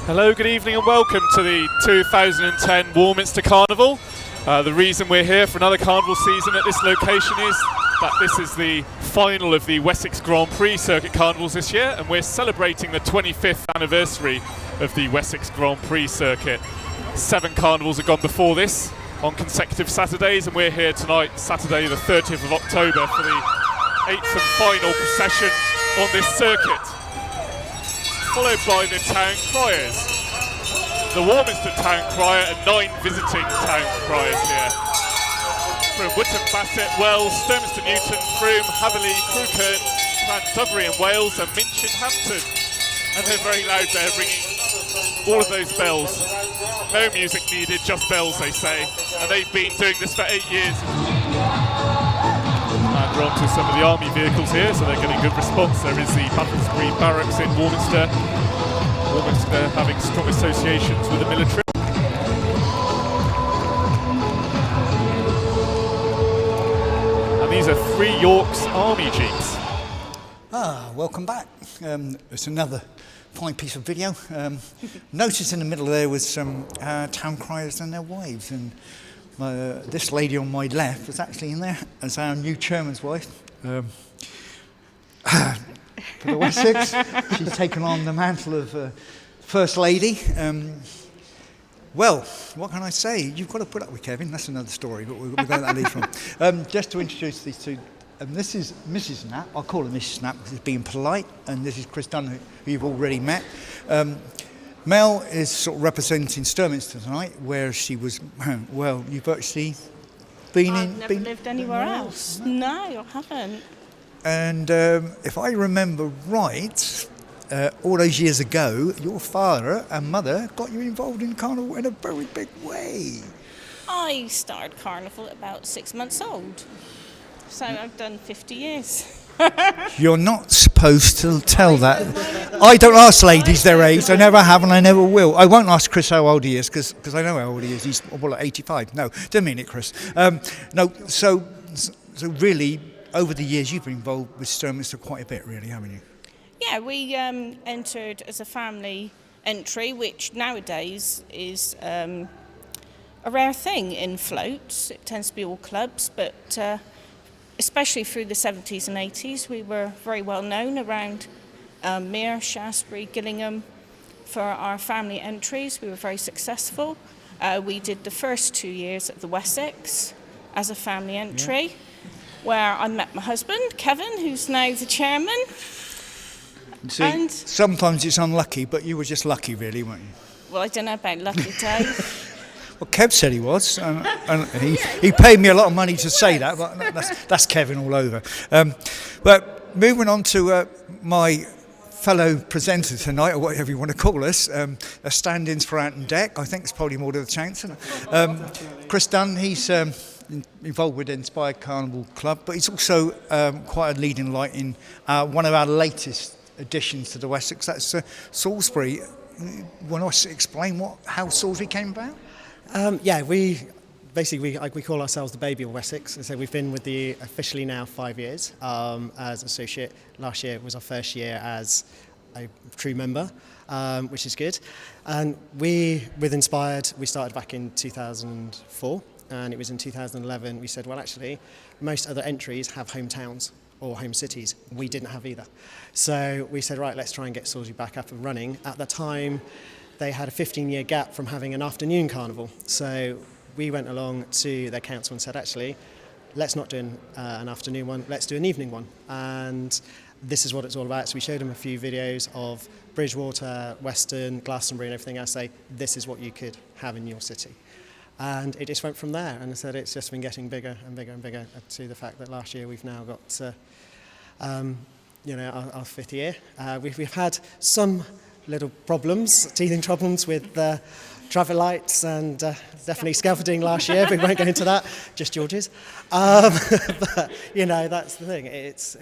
J: Hello, good evening and welcome to the 2010 Warminster Carnival. The reason we're here for another carnival season at this location is that this is the final of the Wessex Grand Prix Circuit Carnivals this year, and we're celebrating the 25th anniversary of the Wessex Grand Prix Circuit. 7 carnivals have gone before this on consecutive Saturdays, and we're here tonight, Saturday the 30th of October, for the 8th and final procession on this circuit, followed by the town criers. The Warminster town crier and 9 visiting town criers here. From Wootton Bassett, Wells, Sturminster Newton, Frome, Haverley, Crewkern, Llandovery in Wales, and Wincanton. And they're very loud there, ringing all of those bells. No music needed, just bells, they say. And they've been doing this for 8 years. And we're on to some of the army vehicles here, so they're getting good response. There is the Battlesbury Barracks in Warminster. Warminster having strong associations with the military. These are 3 Yorks Army Jeeps.
C: Welcome back. It's another fine piece of video. Notice in the middle there was some town criers and their wives, and this lady on my left was actually in there as our new chairman's wife. For the Wessex, she's taken on the mantle of First Lady. Well, what can I say? You've got to put up with Kevin. That's another story, but we'll go that later on. Just to introduce these two, this is Mrs. Knapp. I'll call her Mrs. Knapp because it's being polite, and this is Chris Dunn, who you've already met. Mel is sort of representing Sturminster tonight, where she was. Well, you've actually been
T: I've never lived anywhere else. No, I haven't.
C: And if I remember right, all those years ago, your father and mother got you involved in Carnival in a very big way.
T: I started Carnival at about 6 months old. So I've done 50 years.
C: You're not supposed to tell that. I don't ask ladies their age. I never have and I never will. I won't ask Chris how old he is because I know how old he is. He's 85. No, didn't mean it, Chris. No, so really, over the years, you've been involved with Sturminster quite a bit, really, haven't you?
T: Yeah, we entered as a family entry, which nowadays is a rare thing in floats. It tends to be all clubs, but especially through the 70s and 80s, we were very well known around Mere, Shaftesbury, Gillingham for our family entries. We were very successful. We did the first 2 years at the Wessex as a family entry, where I met my husband, Kevin, who's now the chairman.
C: See, sometimes it's unlucky, but you were just lucky, really, weren't you?
T: Well, I don't know about lucky, Dave.
C: Well, Kev said he was, and he paid me a lot of money to say that, but that's Kevin all over. But moving on to my fellow presenter tonight, or whatever you want to call us, stand-ins for Ant and Deck. I think it's probably more to the chance. Chris Dunn, he's involved with Inspired Carnival Club, but he's also quite a leading light in one of our latest additions to the Wessex. That's Salisbury. Want to explain how Salisbury came about?
B: Yeah, we basically we call ourselves the baby of Wessex. So we've been with the officially now 5 years as associate. Last year was our first year as a crew member, which is good. And with Inspired, we started back in 2004, and it was in 2011 we said, well, actually, most other entries have hometowns or home cities. We didn't have either. So we said, right, let's try and get Salisbury back up and running. At the time, they had a 15-year gap from having an afternoon carnival. So we went along to their council and said, actually, let's not do an afternoon one, let's do an evening one. And this is what it's all about. So we showed them a few videos of Bridgewater, Weston, Glastonbury and everything else, say, this is what you could have in your city. And it just went from there. And I said it's just been getting bigger and bigger and bigger, to the fact that last year we've now got our 5th year. We've had some little problems, teething problems with traffic lights and definitely scaffolding last year, but we won't go into that, just George's. But, that's the thing. It's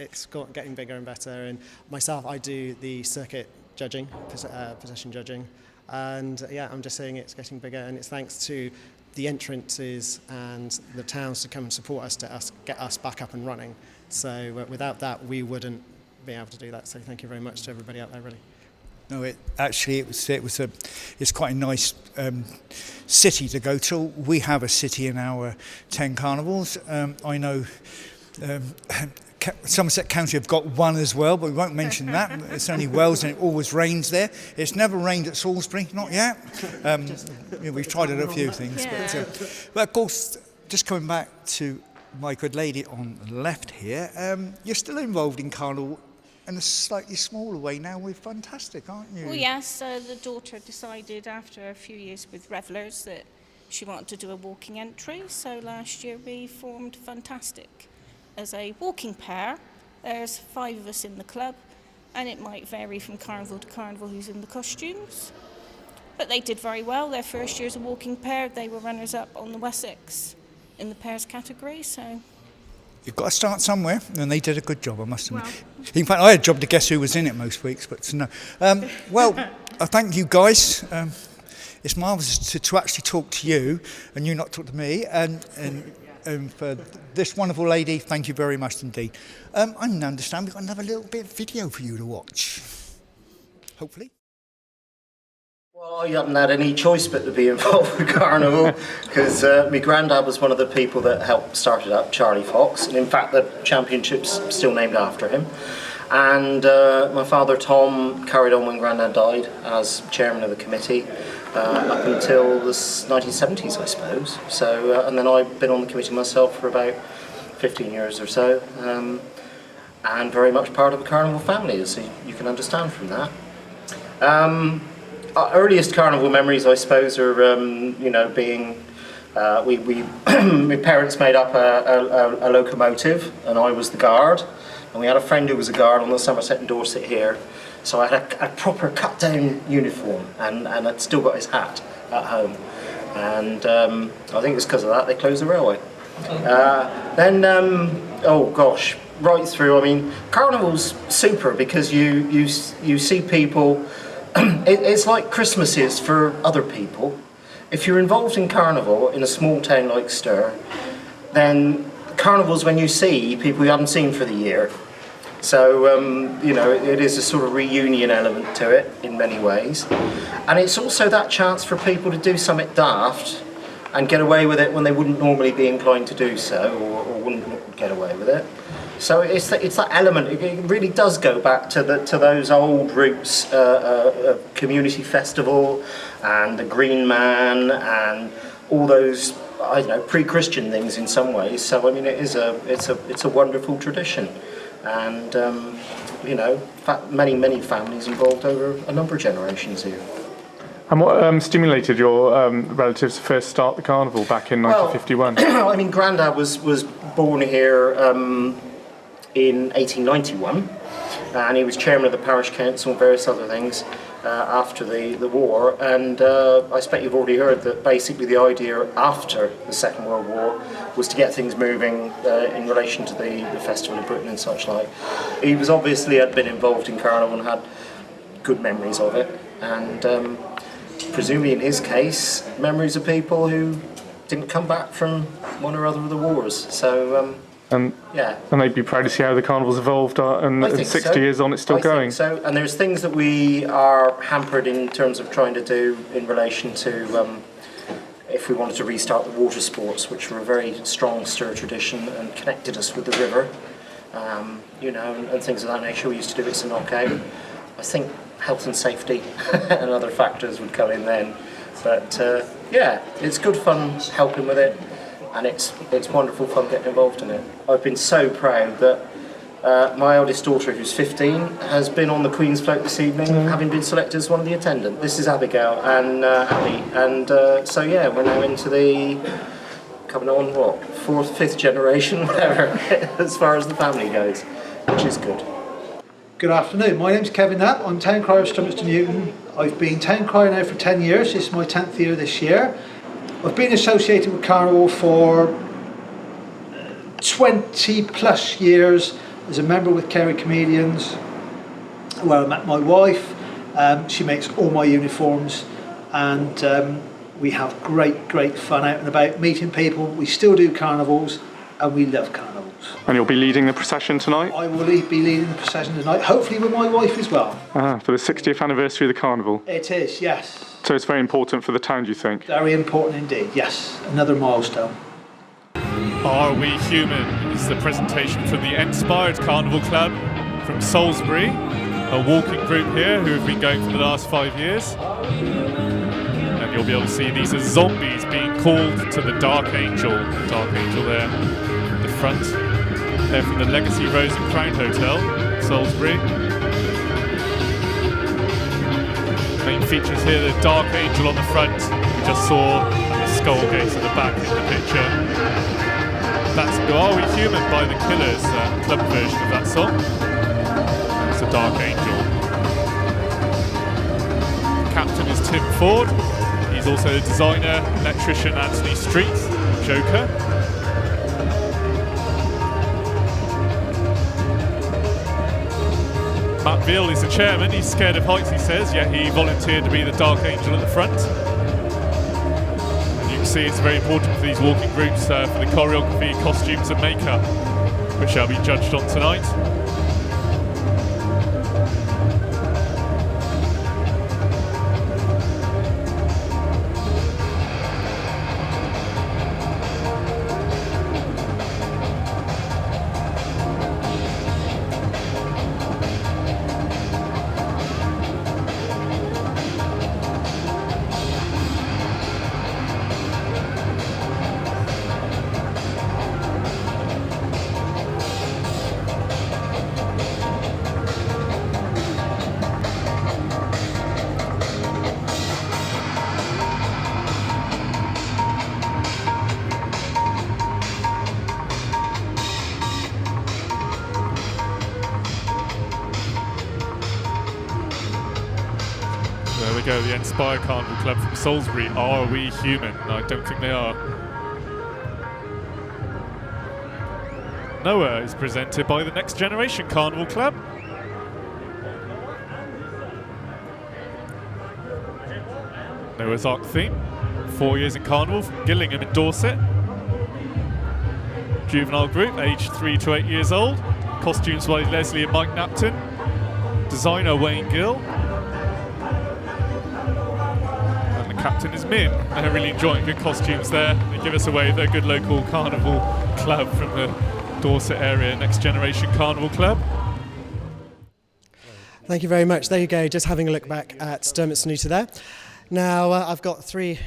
B: getting bigger and better. And myself, I do the circuit judging, procession judging. And I'm just saying it's getting bigger, and it's thanks to the entrances and the towns to come and support us to get us back up and running. So without that, we wouldn't be able to do that. So thank you very much to everybody out there, really.
C: No, it's quite a nice city to go to. We have a city in our 10 carnivals. I know Somerset County have got one as well, but we won't mention that. It's only Wales, and it always rains there. It's never rained at Salisbury, not yet. We've tried a few things, but of course, just coming back to my good lady on the left here, you're still involved in carnival in a slightly smaller way now with Fantastic, aren't you?
T: Well, yes, the daughter decided after a few years with Revellers that she wanted to do a walking entry, so last year we formed Fantastic as a walking pair. There's 5 of us in the club, and it might vary from carnival to carnival who's in the costumes. But they did very well. Their first year as a walking pair, they were runners-up on the Wessex in the pairs category, so...
C: You've got to start somewhere, and they did a good job, I must admit. In fact, I had a job to guess who was in it most weeks, but no. I thank you guys. It's marvellous to actually talk to you, and you not talk to me, and for this wonderful lady, thank you very much indeed. I understand we've got another little bit of video for you to watch, hopefully.
A: Well, I haven't had any choice but to be involved with Carnival, because my granddad was one of the people that helped start it up, Charlie Fox, and in fact the championship's still named after him. And my father Tom carried on when Grandad died as chairman of the committee up until the 1970s, I suppose. So, and then I've been on the committee myself for about 15 years or so, and very much part of the Carnival family, as you can understand from that. Our earliest Carnival memories, I suppose, are being my parents made up a locomotive, and I was the guard. And we had a friend who was a guard on the Somerset and Dorset here. So I had a proper cut-down uniform, and I'd still got his hat at home. And I think it's because of that they closed the railway. Oh gosh, right through, I mean, Carnival's super because you see people, it's like Christmas is for other people. If you're involved in Carnival in a small town like Stir, then Carnival's when you see people you haven't seen for the year. So, it is a sort of reunion element to it in many ways. And it's also that chance for people to do something daft and get away with it when they wouldn't normally be inclined to do so, or wouldn't get away with it. So it's that element, it really does go back to those old roots, community festival and the Green Man and all those, I don't know, pre-Christian things in some ways. So I mean, it's a wonderful tradition, and many families involved over a number of generations here.
J: And what stimulated your relatives to first start the carnival back in 1951?
A: I mean, Grandad was born here in 1891, and he was chairman of the parish council and various other things after the war. And I expect you've already heard that basically the idea after the Second World War was to get things moving in relation to the Festival of Britain and such like. He was obviously had been involved in Carnival and had good memories of it, and presumably in his case, memories of people who didn't come back from one or other of the wars. So yeah.
J: And they'd be proud to see how the carnival's evolved, and
A: I think
J: 60
A: so.
J: years on, it's still going.
A: I think so, and there's things that we are hampered in terms of trying to do in relation to if we wanted to restart the water sports, which were a very strong Stir tradition and connected us with the river, you know, and things of that nature. We used to do it as a knockout. I think health and safety and other factors would come in then, but yeah, it's good fun helping with it. And it's wonderful fun getting involved in it. I've been so proud that my eldest daughter, who's 15, has been on the Queen's Float this evening, having been selected as one of the attendants. This is Abigail and Abby, and so yeah, we're now into the coming on what 4th, 5th generation, whatever, as far as the family goes, which is good.
D: Good afternoon. My name's Kevin Knapp. I'm town crier of Sturminster Newton. I've been town crier now for 10 years. This is my 10th year this year. I've been associated with Carnival for 20 plus years as a member with Cary Comedians, where I met my wife. She makes all my uniforms, and we have great fun out and about meeting people. We still do carnivals, and we love carnivals.
J: And you'll be leading the procession tonight?
D: I will be leading the procession tonight, hopefully with my wife as well.
J: For the 60th anniversary of the carnival?
D: It is, yes.
J: So it's very important for the town, do you think?
D: Very important indeed, yes. Another milestone.
E: Are We Human is the presentation from the Inspired Carnival Club from Salisbury, a walking group here who have been going for the last 5 years. And you'll be able to see these as zombies being called to the Dark Angel. Dark Angel there in the front. They're from the Legacy Rose and Crown Hotel, Salisbury. Main features here, the Dark Angel on the front, we just saw, and the Skull Gates at the back in the picture. That's Are We Human by the Killers, club version of that song. It's the Dark Angel. Captain is Tim Ford. He's also the designer, electrician Anthony Street, Joker. Matt Veal is the chairman. He's scared of heights, he says, yet he volunteered to be the Dark Angel at the front. And you can see it's very important for these walking groups for the choreography, costumes and makeup, which shall be judged on tonight. There we go, the Inspired Carnival Club from Salisbury. Are We Human? I don't think they are. Noah is presented by the Next Generation Carnival Club. Noah's Ark theme. 4 years in Carnival from Gillingham in Dorset. Juvenile group, aged 3 to 8 years old. Costumes by Leslie and Mike Napton. Designer Wayne Gill. Captain is Min. They're really enjoying good costumes there. They give us away their good local carnival club from the Dorset area, Next Generation Carnival Club.
B: Thank you very much. There you go, just having a look back at Sturminster and Salisbury there. Now I've got three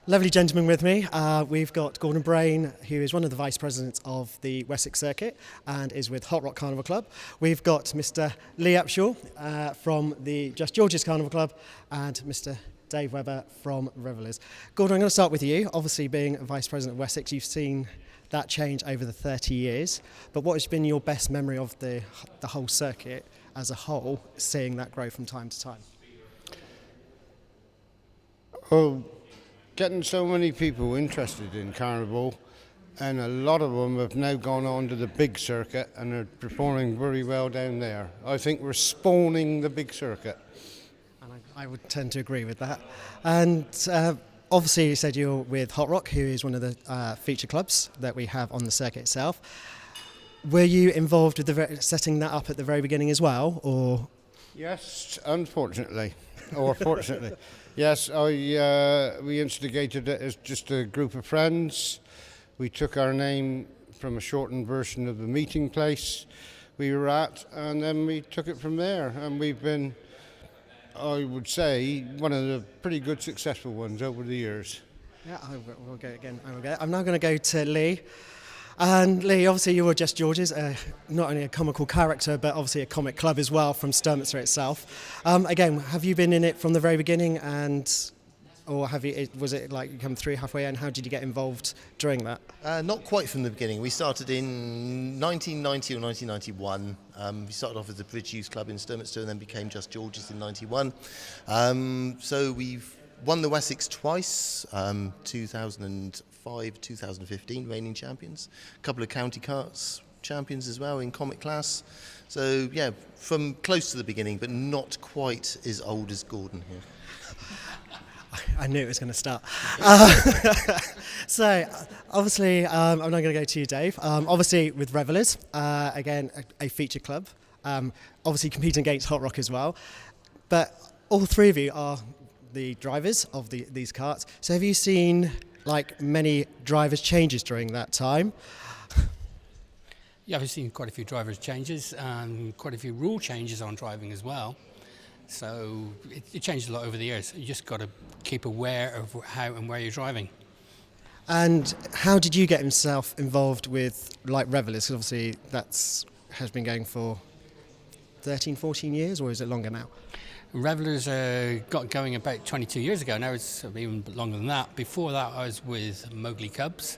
B: lovely gentlemen with me. We've got Gordon Brain, who is one of the vice presidents of the Wessex circuit and is with Hot Rock Carnival Club. We've got Mr. Lee Upshaw from the Just George's Carnival Club and Mr. Dave Webber from Revellers. Gordon, I'm going to start with you. Obviously, being Vice President of Wessex, you've seen that change over the 30 years. But what has been your best memory of the whole circuit as a whole, seeing that grow from time to time?
W: Oh, getting so many people interested in Carnival, and a lot of them have now gone on to the big circuit and are performing very well down there. I think we're spawning the big circuit.
B: I would tend to agree with that. And obviously, you said you're with Hot Rock, who is one of the feature clubs that we have on the circuit itself. Were you involved with setting that up at the very beginning as well, or?
W: Yes, unfortunately, or fortunately. Yes, we instigated it as just a group of friends. We took our name from a shortened version of the meeting place we were at, and then we took it from there. And we've been, I would say, one of the pretty good successful ones over the years.
B: Yeah, we'll go again. I'm now going to go to Lee. And Lee, obviously you were Just George's, not only a comical character, but obviously a comic club as well from Sturminster itself. Again, have you been in it from the very beginning, or was it like you come through halfway, and how did you get involved during that?
F: Not quite from the beginning. We started in 1990 or 1991. We started off as a Bridge Youth Club in Sturminster and then became Just George's in 91. So we've won the Wessex twice, 2005, 2015, reigning champions. A couple of county carts champions as well in comic class. So yeah, from close to the beginning, but not quite as old as Gordon here.
B: I knew it was going to start. So, obviously, I'm not going to go to you, Dave. Obviously, with Revellers, again, a feature club. Obviously, competing against Hot Rock as well. But all three of you are the drivers of these carts. So, have you seen like many drivers' changes during that time?
H: Yeah, I've seen quite a few drivers' changes and quite a few rule changes on driving as well. So it changed a lot over the years. You just got to keep aware of how and where you're driving.
B: And how did you get himself involved with like Revellers? Because obviously has been going for 13, 14 years, or is it longer now?
H: Revellers got going about 22 years ago. Now it's even longer than that. Before that, I was with Mowgli Cubs.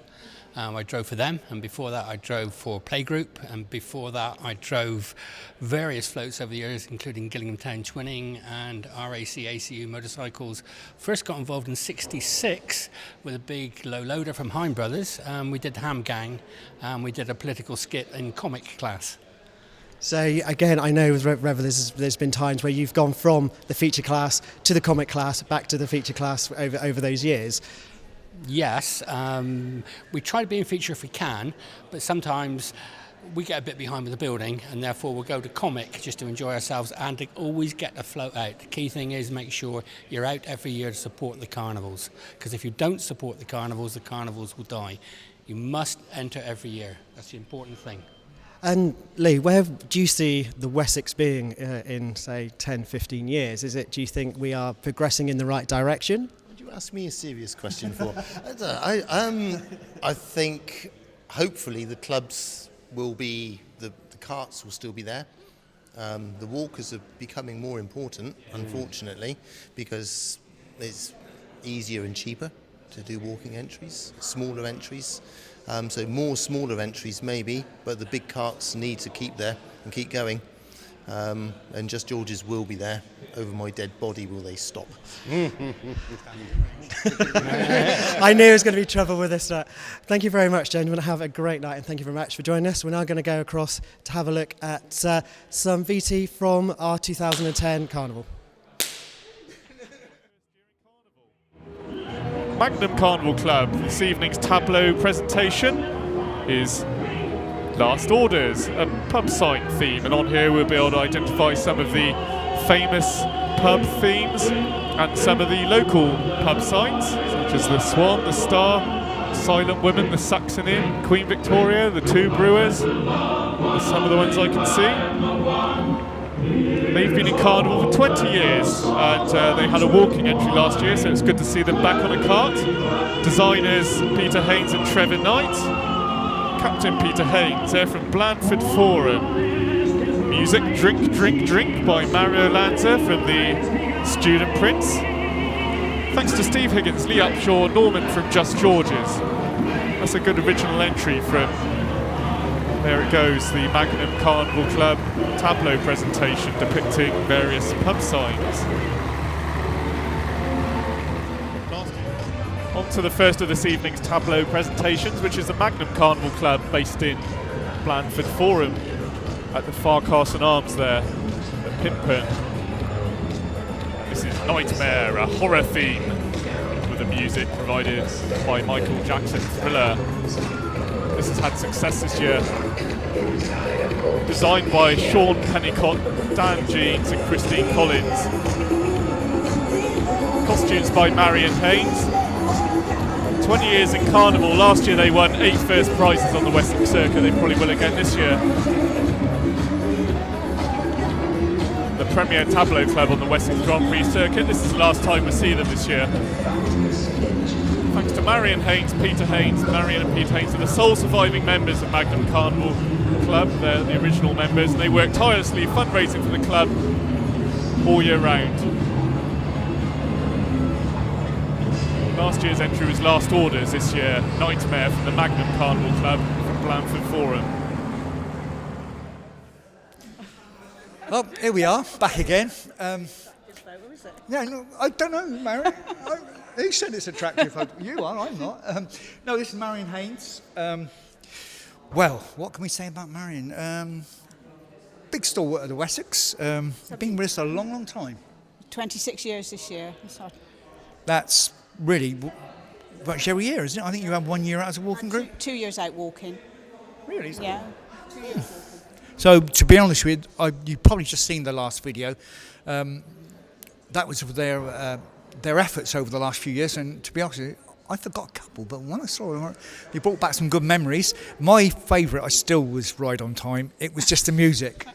H: I drove for them, and before that I drove for Playgroup, and before that I drove various floats over the years, including Gillingham Town Twinning and RAC ACU motorcycles. First got involved in '66 with a big low loader from Haynes Brothers. We did Ham Gang, and we did a political skit in comic class.
B: So again, I know with Revellers there's been times where you've gone from the feature class to the comic class, back to the feature class over those years.
H: Yes, we try to be in feature if we can, but sometimes we get a bit behind with the building, and therefore we'll go to comic just to enjoy ourselves and to always get a float out. The key thing is make sure you're out every year to support the carnivals, because if you don't support the carnivals will die. You must enter every year. That's the important thing.
B: And Lee, where do you see the Wessex being in, say, 10, 15 years? Do you think we are progressing in the right direction?
F: You ask me a serious question for. I think hopefully the clubs will be, the carts will still be there. The walkers are becoming more important, unfortunately, because it's easier and cheaper to do walking entries, smaller entries. So more smaller entries maybe, but the big carts need to keep there and keep going. And Just George's will be there. Over my dead body will they stop.
B: I knew there was going to be trouble with this. Thank you very much, gentlemen. Have a great night, and thank you very much for joining us. We're now going to go across to have a look at some VT from our 2010 Carnival.
E: Magnum Carnival Club, this evening's Tableau presentation is Last Orders, a pub sign theme, and on here we'll be able to identify some of the famous pub themes and some of the local pub signs, such as the Swan, the Star, Silent Women, the Saxon Inn, Queen Victoria, the Two Brewers, are some of the ones I can see. They've been in Carnival for 20 years, and they had a walking entry last year, so it's good to see them back on a cart. Designers Peter Haynes and Trevor Knight. Captain Peter Haynes, they're from Blandford Forum. Music Drink, Drink, Drink by Mario Lanza from the Student Prince. Thanks to Steve Higgins, Lee Upshaw, Norman from Just George's. That's a good original entry from, there it goes, the Magnum Carnival Club Tableau presentation depicting various pub signs. On to the first of this evening's Tableau presentations, which is the Magnum Carnival Club based in Blandford Forum at the Farcastle Arms there at Pimpern. This is Nightmare, a horror theme with the music provided by Michael Jackson's Thriller. This has had success this year. Designed by Sean Pennicott, Dan Jeans and Christine Collins. Costumes by Marion Haynes. 20 years in Carnival. Last year they won 8 first prizes on the Wessex circuit. They probably will again this year. The premier Tableau club on the Wessex Grand Prix circuit. This is the last time we see them this year. Thanks to Marion Haynes, Peter Haynes. Marion and Peter Haynes are the sole surviving members of Magnum Carnival Club. They're the original members, and they work tirelessly fundraising for the club all year round. Last year's entry was Last Orders. This year, Nightmare from the Magnum Carnival Club from Blandford Forum.
C: Well, here we are, back again. Yeah, no, I don't know, Marion. Who said it's attractive photo? You are, I'm not. No, this is Marion Haynes. Well, what can we say about Marion? Big stalwart of the Wessex. Been with us a long, long time.
I: 26 years this year.
C: That's really much every year, isn't it? I think you have 1 year out as a walking group.
I: 2 years out walking.
C: Really?
I: Yeah. 2 years walking.
C: So, to be honest with you, you've probably just seen the last video. That was of their efforts over the last few years, and to be honest with you, I forgot a couple, but when I saw them, they brought back some good memories. My favourite, I still was Right on Time. It was just the music.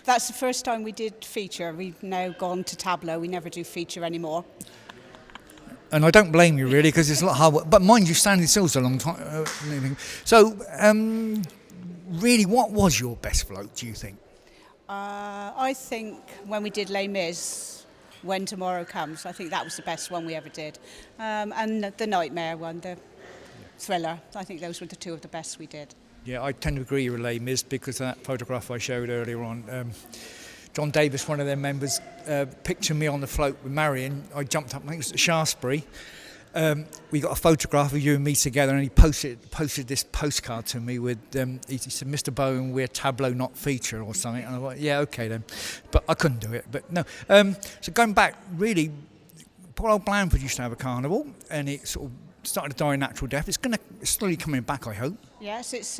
I: That's the first time we did feature. We've now gone to Tableau. We never do feature anymore.
C: And I don't blame you, really, because it's a lot hard work. But mind you, standing still's a long time. So, really, what was your best float, do you think?
I: I think when we did Les Mis, When Tomorrow Comes, I think that was the best one we ever did. And the Nightmare one, the Thriller, I think those were the two of the best we did.
C: Yeah, I tend to agree with Les Mis because of that photograph I showed earlier on. John Davis, one of their members, pictured me on the float with Marion. I jumped up, I think it was at Shaftesbury. We got a photograph of you and me together, and he posted this postcard to me with, he said, Mr. Bowen, we're Tableau, not feature, or something. And I was like, yeah, okay then. But I couldn't do it. But no. So going back, really, poor old Blandford used to have a carnival, and it sort of started to die a natural death. It's slowly coming back, I hope.
I: Yes, it's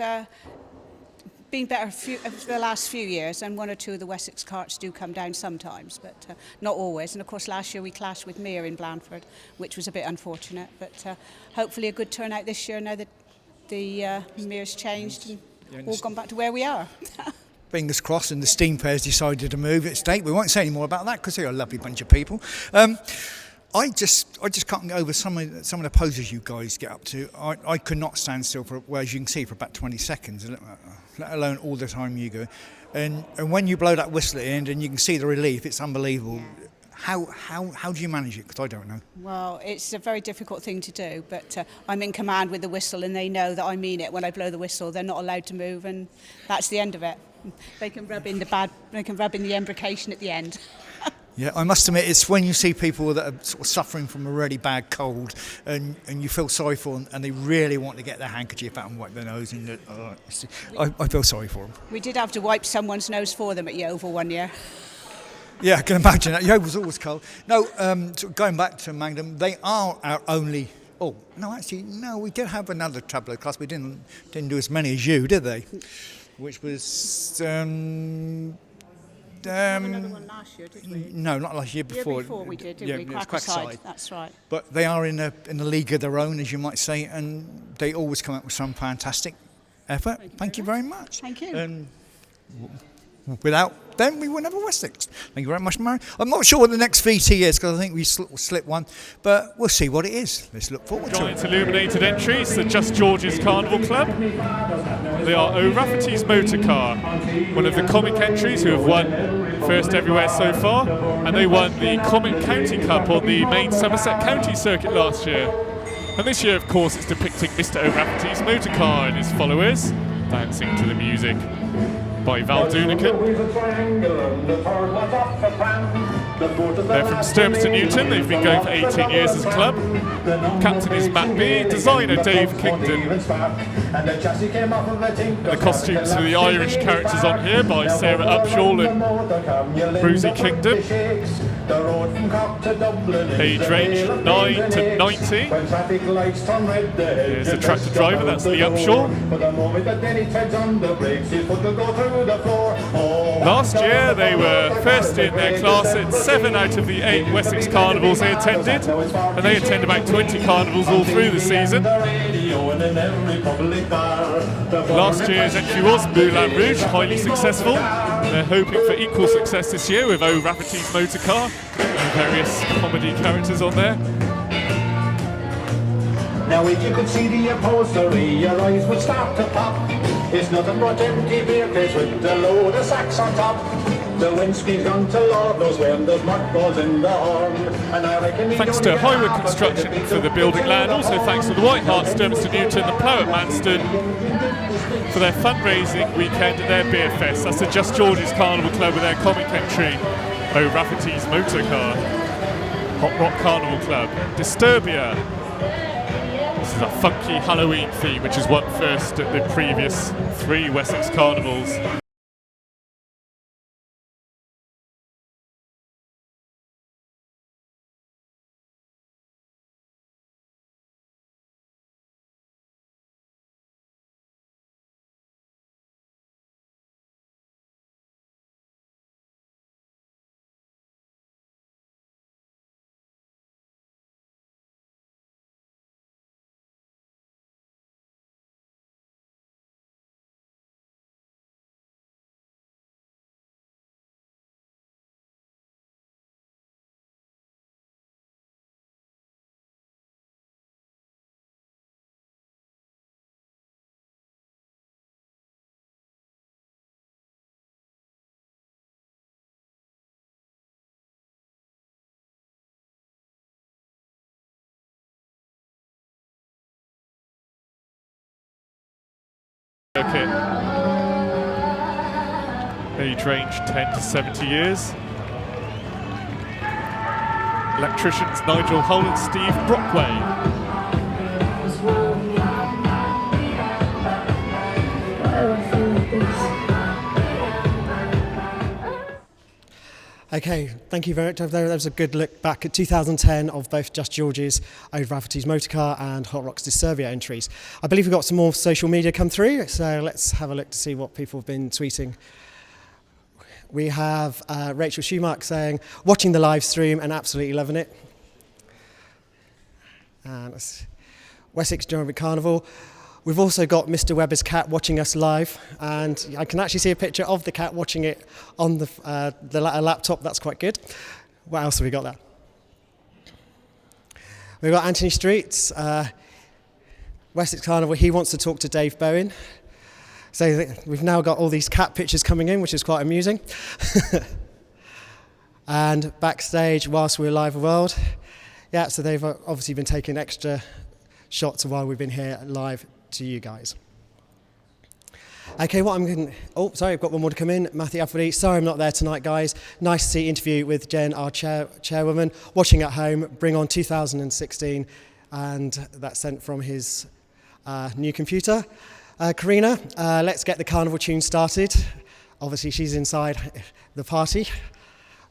I: been better for the last few years, and 1 or 2 of the Wessex carts do come down sometimes, but not always. And of course last year we clashed with Mere in Blandford, which was a bit unfortunate, but hopefully a good turnout this year now that the Mere's changed and all gone back to where we are.
C: Fingers crossed, and the steam fair's decided to move its date. We won't say any more about that because they're a lovely bunch of people. I just can't get over some of the poses you guys get up to. I could not stand still for, well, as you can see, for about 20 seconds, let alone all the time you go. And when you blow that whistle at the end and you can see the relief, it's unbelievable. How do you manage it? Because I don't know.
I: Well, it's a very difficult thing to do, but I'm in command with the whistle, and they know that I mean it. When I blow the whistle, they're not allowed to move, and that's the end of it. They can rub in the embrocation at the end.
C: Yeah, I must admit, it's when you see people that are sort of suffering from a really bad cold and you feel sorry for them and they really want to get their handkerchief out and wipe their nose. And I feel sorry for them.
I: We did have to wipe someone's nose for them at Yeovil one year.
C: Yeah, I can imagine that. Yeovil's always cold. No, so going back to Magnum, they are our only... Oh, no, actually, no, we did have another Tableau class. We didn't do as many as you, did they? Which was...
I: another one last year, didn't we?
C: No, not last year. Before.
I: Year before we did, didn't we? Quackside. That's right.
C: But they are in a league of their own, as you might say, and they always come up with some fantastic effort. Thank you very much.
I: Thank you.
C: Without them, we wouldn't have a Wessex. Thank you very much, Mary. I'm not sure what the next VT is because I think we slipped one, but we'll see what it is. Let's look forward to it.
E: Giant illuminated entries, the Just George's Carnival Club. They are Rafferty's motor car, one of the comic entries who have won first everywhere so far, and they won the Comic County Cup on the main Somerset County circuit last year. And this year, of course, it's depicting Mr. O'Rafferty's motor car and his followers dancing to the music by Val Dunican. They're from Sturminster Newton. They've been going for 18 years as a club. Captain is Matt B, designer Dave Kingdon. And the costumes for the Irish characters on here by Sarah Upshaw and Brucey Kingdom. Age range 9 to 90. Here's the tractor driver, that's Lee Upshaw. Last year they were first in their class at 7 out of the 8 Wessex Carnivals they attended, and they attend about 20 carnivals all through the season. Last year's entry was Moulin Rouge, highly successful. They're hoping for equal success this year with Rafferty's motor car and various comedy characters on there.
K: Now if you could see the upholstery, your eyes would start to pop. It's nothing but empty beer crates with a load of sacks on top. The windscreen's gone to Lord knows where, there's mothballs in the horn. And I reckon
E: thanks to Highwood Construction for the building land, also thanks to the White Hart, Sturminster and Newton, the Plough at Manston for their fundraising weekend and their beer fest. That's the Just George's Carnival Club with their comic entry, Rafferty's motor car. Hot Rock Carnival Club, Disturbia. This is a funky Halloween theme, which has won first at the previous 3 Wessex Carnivals. Circuit. Age range 10 to 70 years. Electricians Nigel Hull and Steve Brockway.
B: Okay, thank you very much. That was a good look back at 2010 of both Just George's, Old Rafferty's Motorcar and Hot Rock's Disturbia entries. I believe we've got some more social media come through, so let's have a look to see what people have been tweeting. We have Rachel Schumacher saying, watching the live stream and absolutely loving it. And Wessex Sturminster Carnival. We've also got Mr. Webber's cat watching us live, and I can actually see a picture of the cat watching it on the laptop. That's quite good. What else have we got there? We've got Anthony Streets, Wessex Carnival. He wants to talk to Dave Bowen. So we've now got all these cat pictures coming in, which is quite amusing. And backstage, whilst we're live world, yeah, so they've obviously been taking extra shots while we've been here live to you guys. Okay, what I'm going to... Oh, sorry, I've got one more to come in. Matthew Rafferty. Sorry I'm not there tonight, guys. Nice to see interview with Jen, our chairwoman. Watching at home, bring on 2016. And that's sent from his new computer. Karina, let's get the carnival tune started. Obviously, she's inside the party.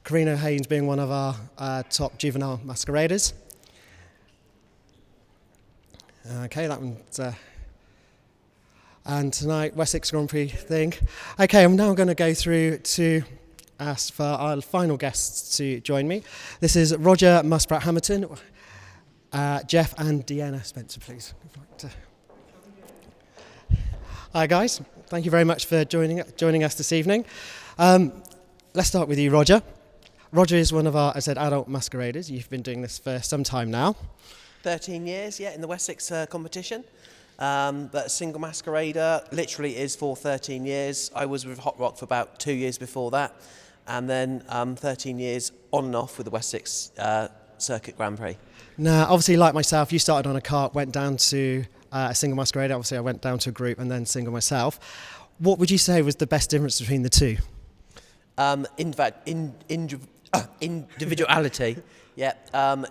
B: Karina Haynes being one of our top juvenile masqueraders. Okay, that one's... and tonight, Wessex Grand Prix thing. Okay, I'm now going to go through to ask for our final guests to join me. This is Roger Muspratt-Hamilton, Jeff and Deanna Spencer, please. Hi guys, thank you very much for joining us this evening. Let's start with you, Roger. Roger is one of our, as I said, adult masqueraders. You've been doing this for some time now.
L: 13 years, yeah, in the Wessex competition. But single masquerader literally is for 13 years. I was with Hot Rock for about 2 years before that, and then 13 years on and off with the Wessex Circuit Grand Prix.
B: Now, obviously, like myself, you started on a cart, went down to a single masquerader. Obviously, I went down to a group and then single myself. What would you say was the best difference between the two?
L: In fact, individuality Yeah,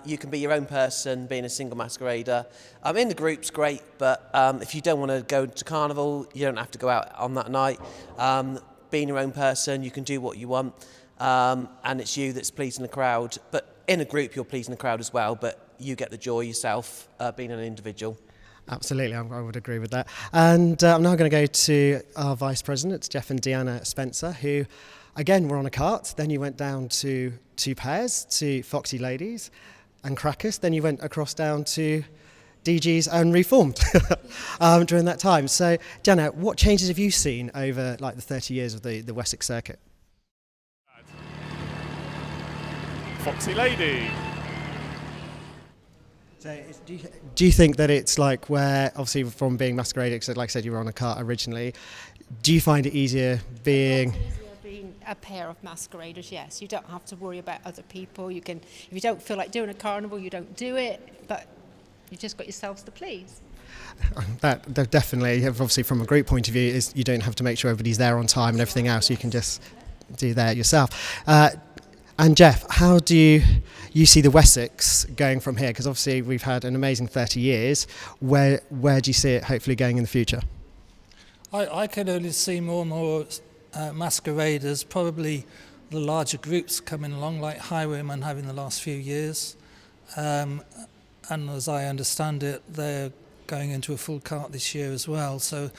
L: you can be your own person, being a single masquerader. In the group's great, but if you don't want to go to Carnival, you don't have to go out on that night. Being your own person, you can do what you want, and it's you that's pleasing the crowd. But in a group, you're pleasing the crowd as well, but you get the joy yourself, being an individual.
B: Absolutely, I would agree with that. And I'm now going to go to our Vice Presidents, Jeff and Deanna Spencer, who, again, were on a cart. Then you went down to 2 pairs, to Foxy Ladies and Crackers. Then you went across down to DGs and Reformed during that time. So, Deanna, what changes have you seen over like the 30 years of the Wessex circuit?
E: Foxy Lady.
B: So do you think that it's like where, obviously from being masqueraded, so like I said, you were on a cart originally, do you find it easier being...
M: Being a pair of masqueraders, yes. You don't have to worry about other people. You can, if you don't feel like doing a carnival, you don't do it, but you just got yourselves to please.
B: That definitely, obviously from a group point of view, is you don't have to make sure everybody's there on time and everything else. You can just do that yourself. And Jeff, how do you see the Wessex going from here? Because obviously we've had an amazing 30 years. Where do you see it hopefully going in the future?
O: I can only see more and more masqueraders, probably the larger groups coming along, like Highwaymen have in the last few years. And as I understand it, they're going into a full cart this year as well. So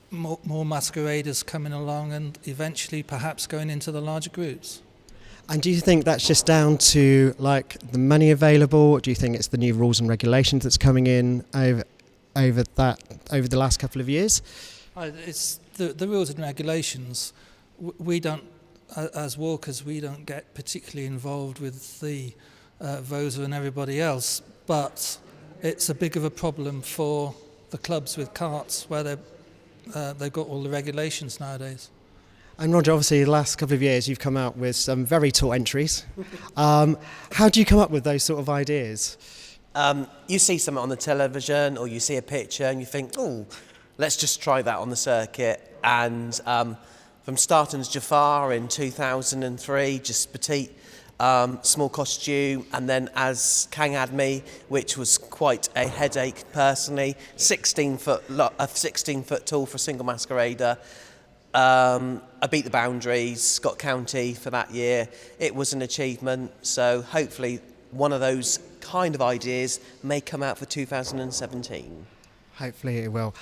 O: more masqueraders coming along and eventually perhaps going into the larger groups.
B: And do you think that's just down to like the money available? Or do you think it's the new rules and regulations that's coming in over the last couple of years?
O: It's the rules and regulations. We don't, as walkers, we don't get particularly involved with the VOSA and everybody else. But it's a big of a problem for the clubs with carts where they've got all the regulations nowadays.
B: And Roger, obviously the last couple of years you've come out with some very tall entries. How do you come up with those sort of ideas?
L: You see something on the television or you see a picture and you think, oh, let's just try that on the circuit. And from starting as Jafar in 2003, just petite, small costume, and then as Kang had me, which was quite a headache personally, 16 foot tall for a single masquerader. I beat the boundaries, got county for that year. It was an achievement, so hopefully one of those kind of ideas may come out for 2017.
B: Hopefully it will.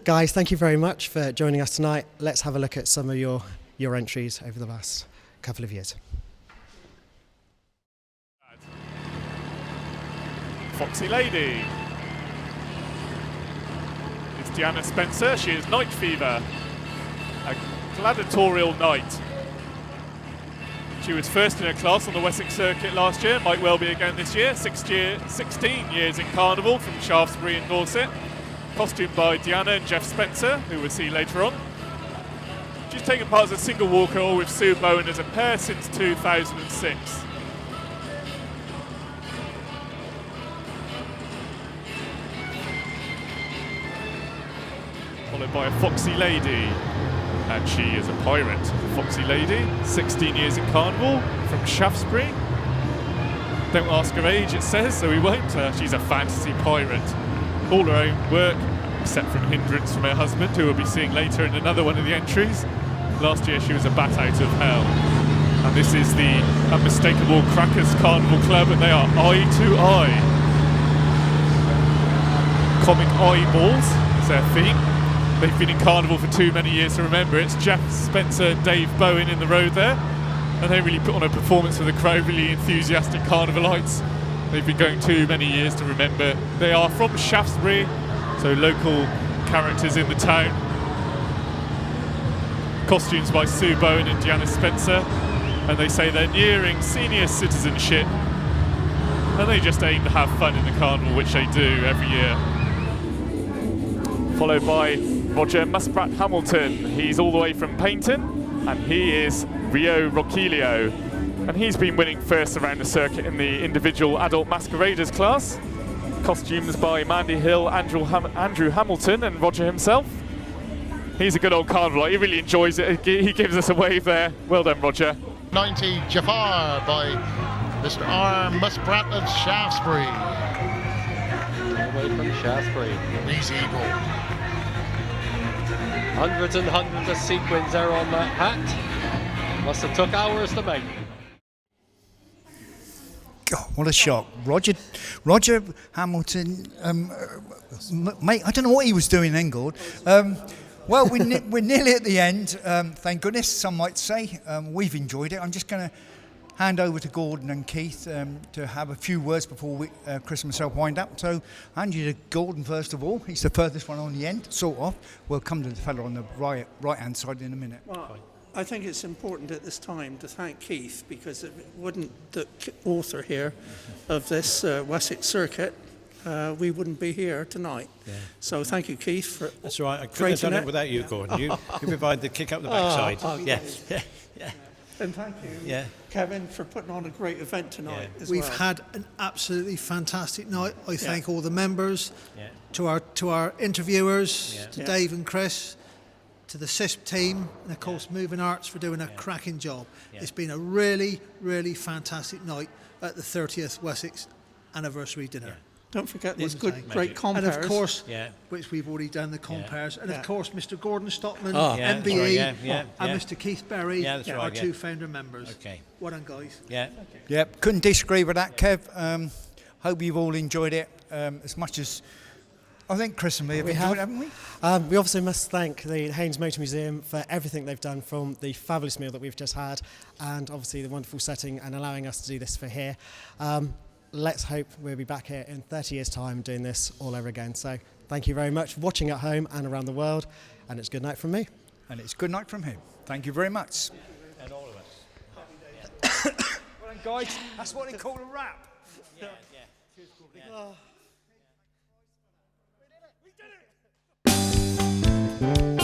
B: Guys, thank you very much for joining us tonight. Let's have a look at some of your entries over the last couple of years.
E: Foxy Lady. It's Deanna Spencer. She is Night Fever. A gladiatorial knight. She was first in her class on the Wessex circuit last year, might well be again this year. 16 years in Carnival from Shaftesbury in Dorset. Costumed by Deanna and Jeff Spencer, who we'll see later on. She's taken part as a single walker or with Sue Bowen as a pair since 2006. Followed by a Foxy Lady. And she is a pirate. Foxy Lady, 16 years in Carnival, from Shaftesbury. Don't ask her age, it says, so we won't. She's a fantasy pirate. All her own work, except from hindrance from her husband, who we'll be seeing later in another one of the entries. Last year she was a bat out of hell. And this is the unmistakable Crackers Carnival Club, and they are eye to eye. Comic eyeballs is their theme. They've been in Carnival for too many years to remember. It's Jeff Spencer and Dave Bowen in the road there. And they really put on a performance for the crowd, really enthusiastic Carnivalites. They've been going too many years to remember. They are from Shaftesbury, so local characters in the town. Costumes by Sue Bowen and Deanna Spencer. And they say they're nearing senior citizenship. And they just aim to have fun in the Carnival, which they do every year. Followed by Roger Muspratt Hamilton. He's all the way from Paynton, and he is Rio Roquilio. And he's been winning first around the circuit in the individual adult masqueraders class. Costumes by Mandy Hill, Andrew Hamilton, and Roger himself. He's a good old Carnivalite. He really enjoys it. He gives us a wave there. Well done, Roger.
Q: 90 Jafar by
N: Mr. R. Musprat of Shaftesbury.
Q: All the way from Shaftesbury.
N: He's Eagle.
Q: Hundreds and hundreds of sequins there on that hat. Must have took hours to make.
C: God, what a shock. Roger Hamilton, mate, I don't know what he was doing then, Gord. Well, we're nearly at the end, thank goodness, some might say. We've enjoyed it. I'm just going to hand over to Gordon and Keith to have a few words before Chris and myself wind up. So, hand you to Gordon first of all. He's the furthest one on the end, sort of. We'll come to the fellow on the right-hand side in a minute.
R: Well, I think it's important at this time to thank Keith, because if it wasn't the author here of this Wessex circuit, we wouldn't be here tonight. Yeah. So thank you, Keith, for
X: That's right. I couldn't have done it without you, Gordon. You provide the kick up the backside. Yeah.
R: And thank you, Kevin, for putting on a great event tonight as
D: We've
R: well.
D: had an absolutely fantastic night. I thank all the members, to our interviewers, to Dave and Chris, to the CISP team, and of course Moving Arts for doing a cracking job. It's been a really, really fantastic night at the 30th Wessex Anniversary dinner.
R: Don't forget these great compares.
D: And of course, which we've already done, the compares. And of course, Mr. Gordon Stockman,
X: Oh,
D: MBE,
X: and
D: Mr. Keith Berry,
X: that's right,
D: our two founder members.
X: Okay.
D: Well done, guys.
C: Yeah, couldn't disagree with that, Kev. Hope you've all enjoyed it as much as I think Chris and me have enjoyed it, haven't we?
B: We also must thank the Haynes Motor Museum for everything they've done, from the fabulous meal that we've just had and obviously the wonderful setting and allowing us to do this for here. Let's hope we'll be back here in 30 years' time doing this all over again. So thank you very much for watching at home and around the world, and it's good night from me.
C: And it's good night from him. Thank you very much.
X: And all of us.
C: Well then, guys, that's what they call a wrap.
X: Cheers,
C: We did it!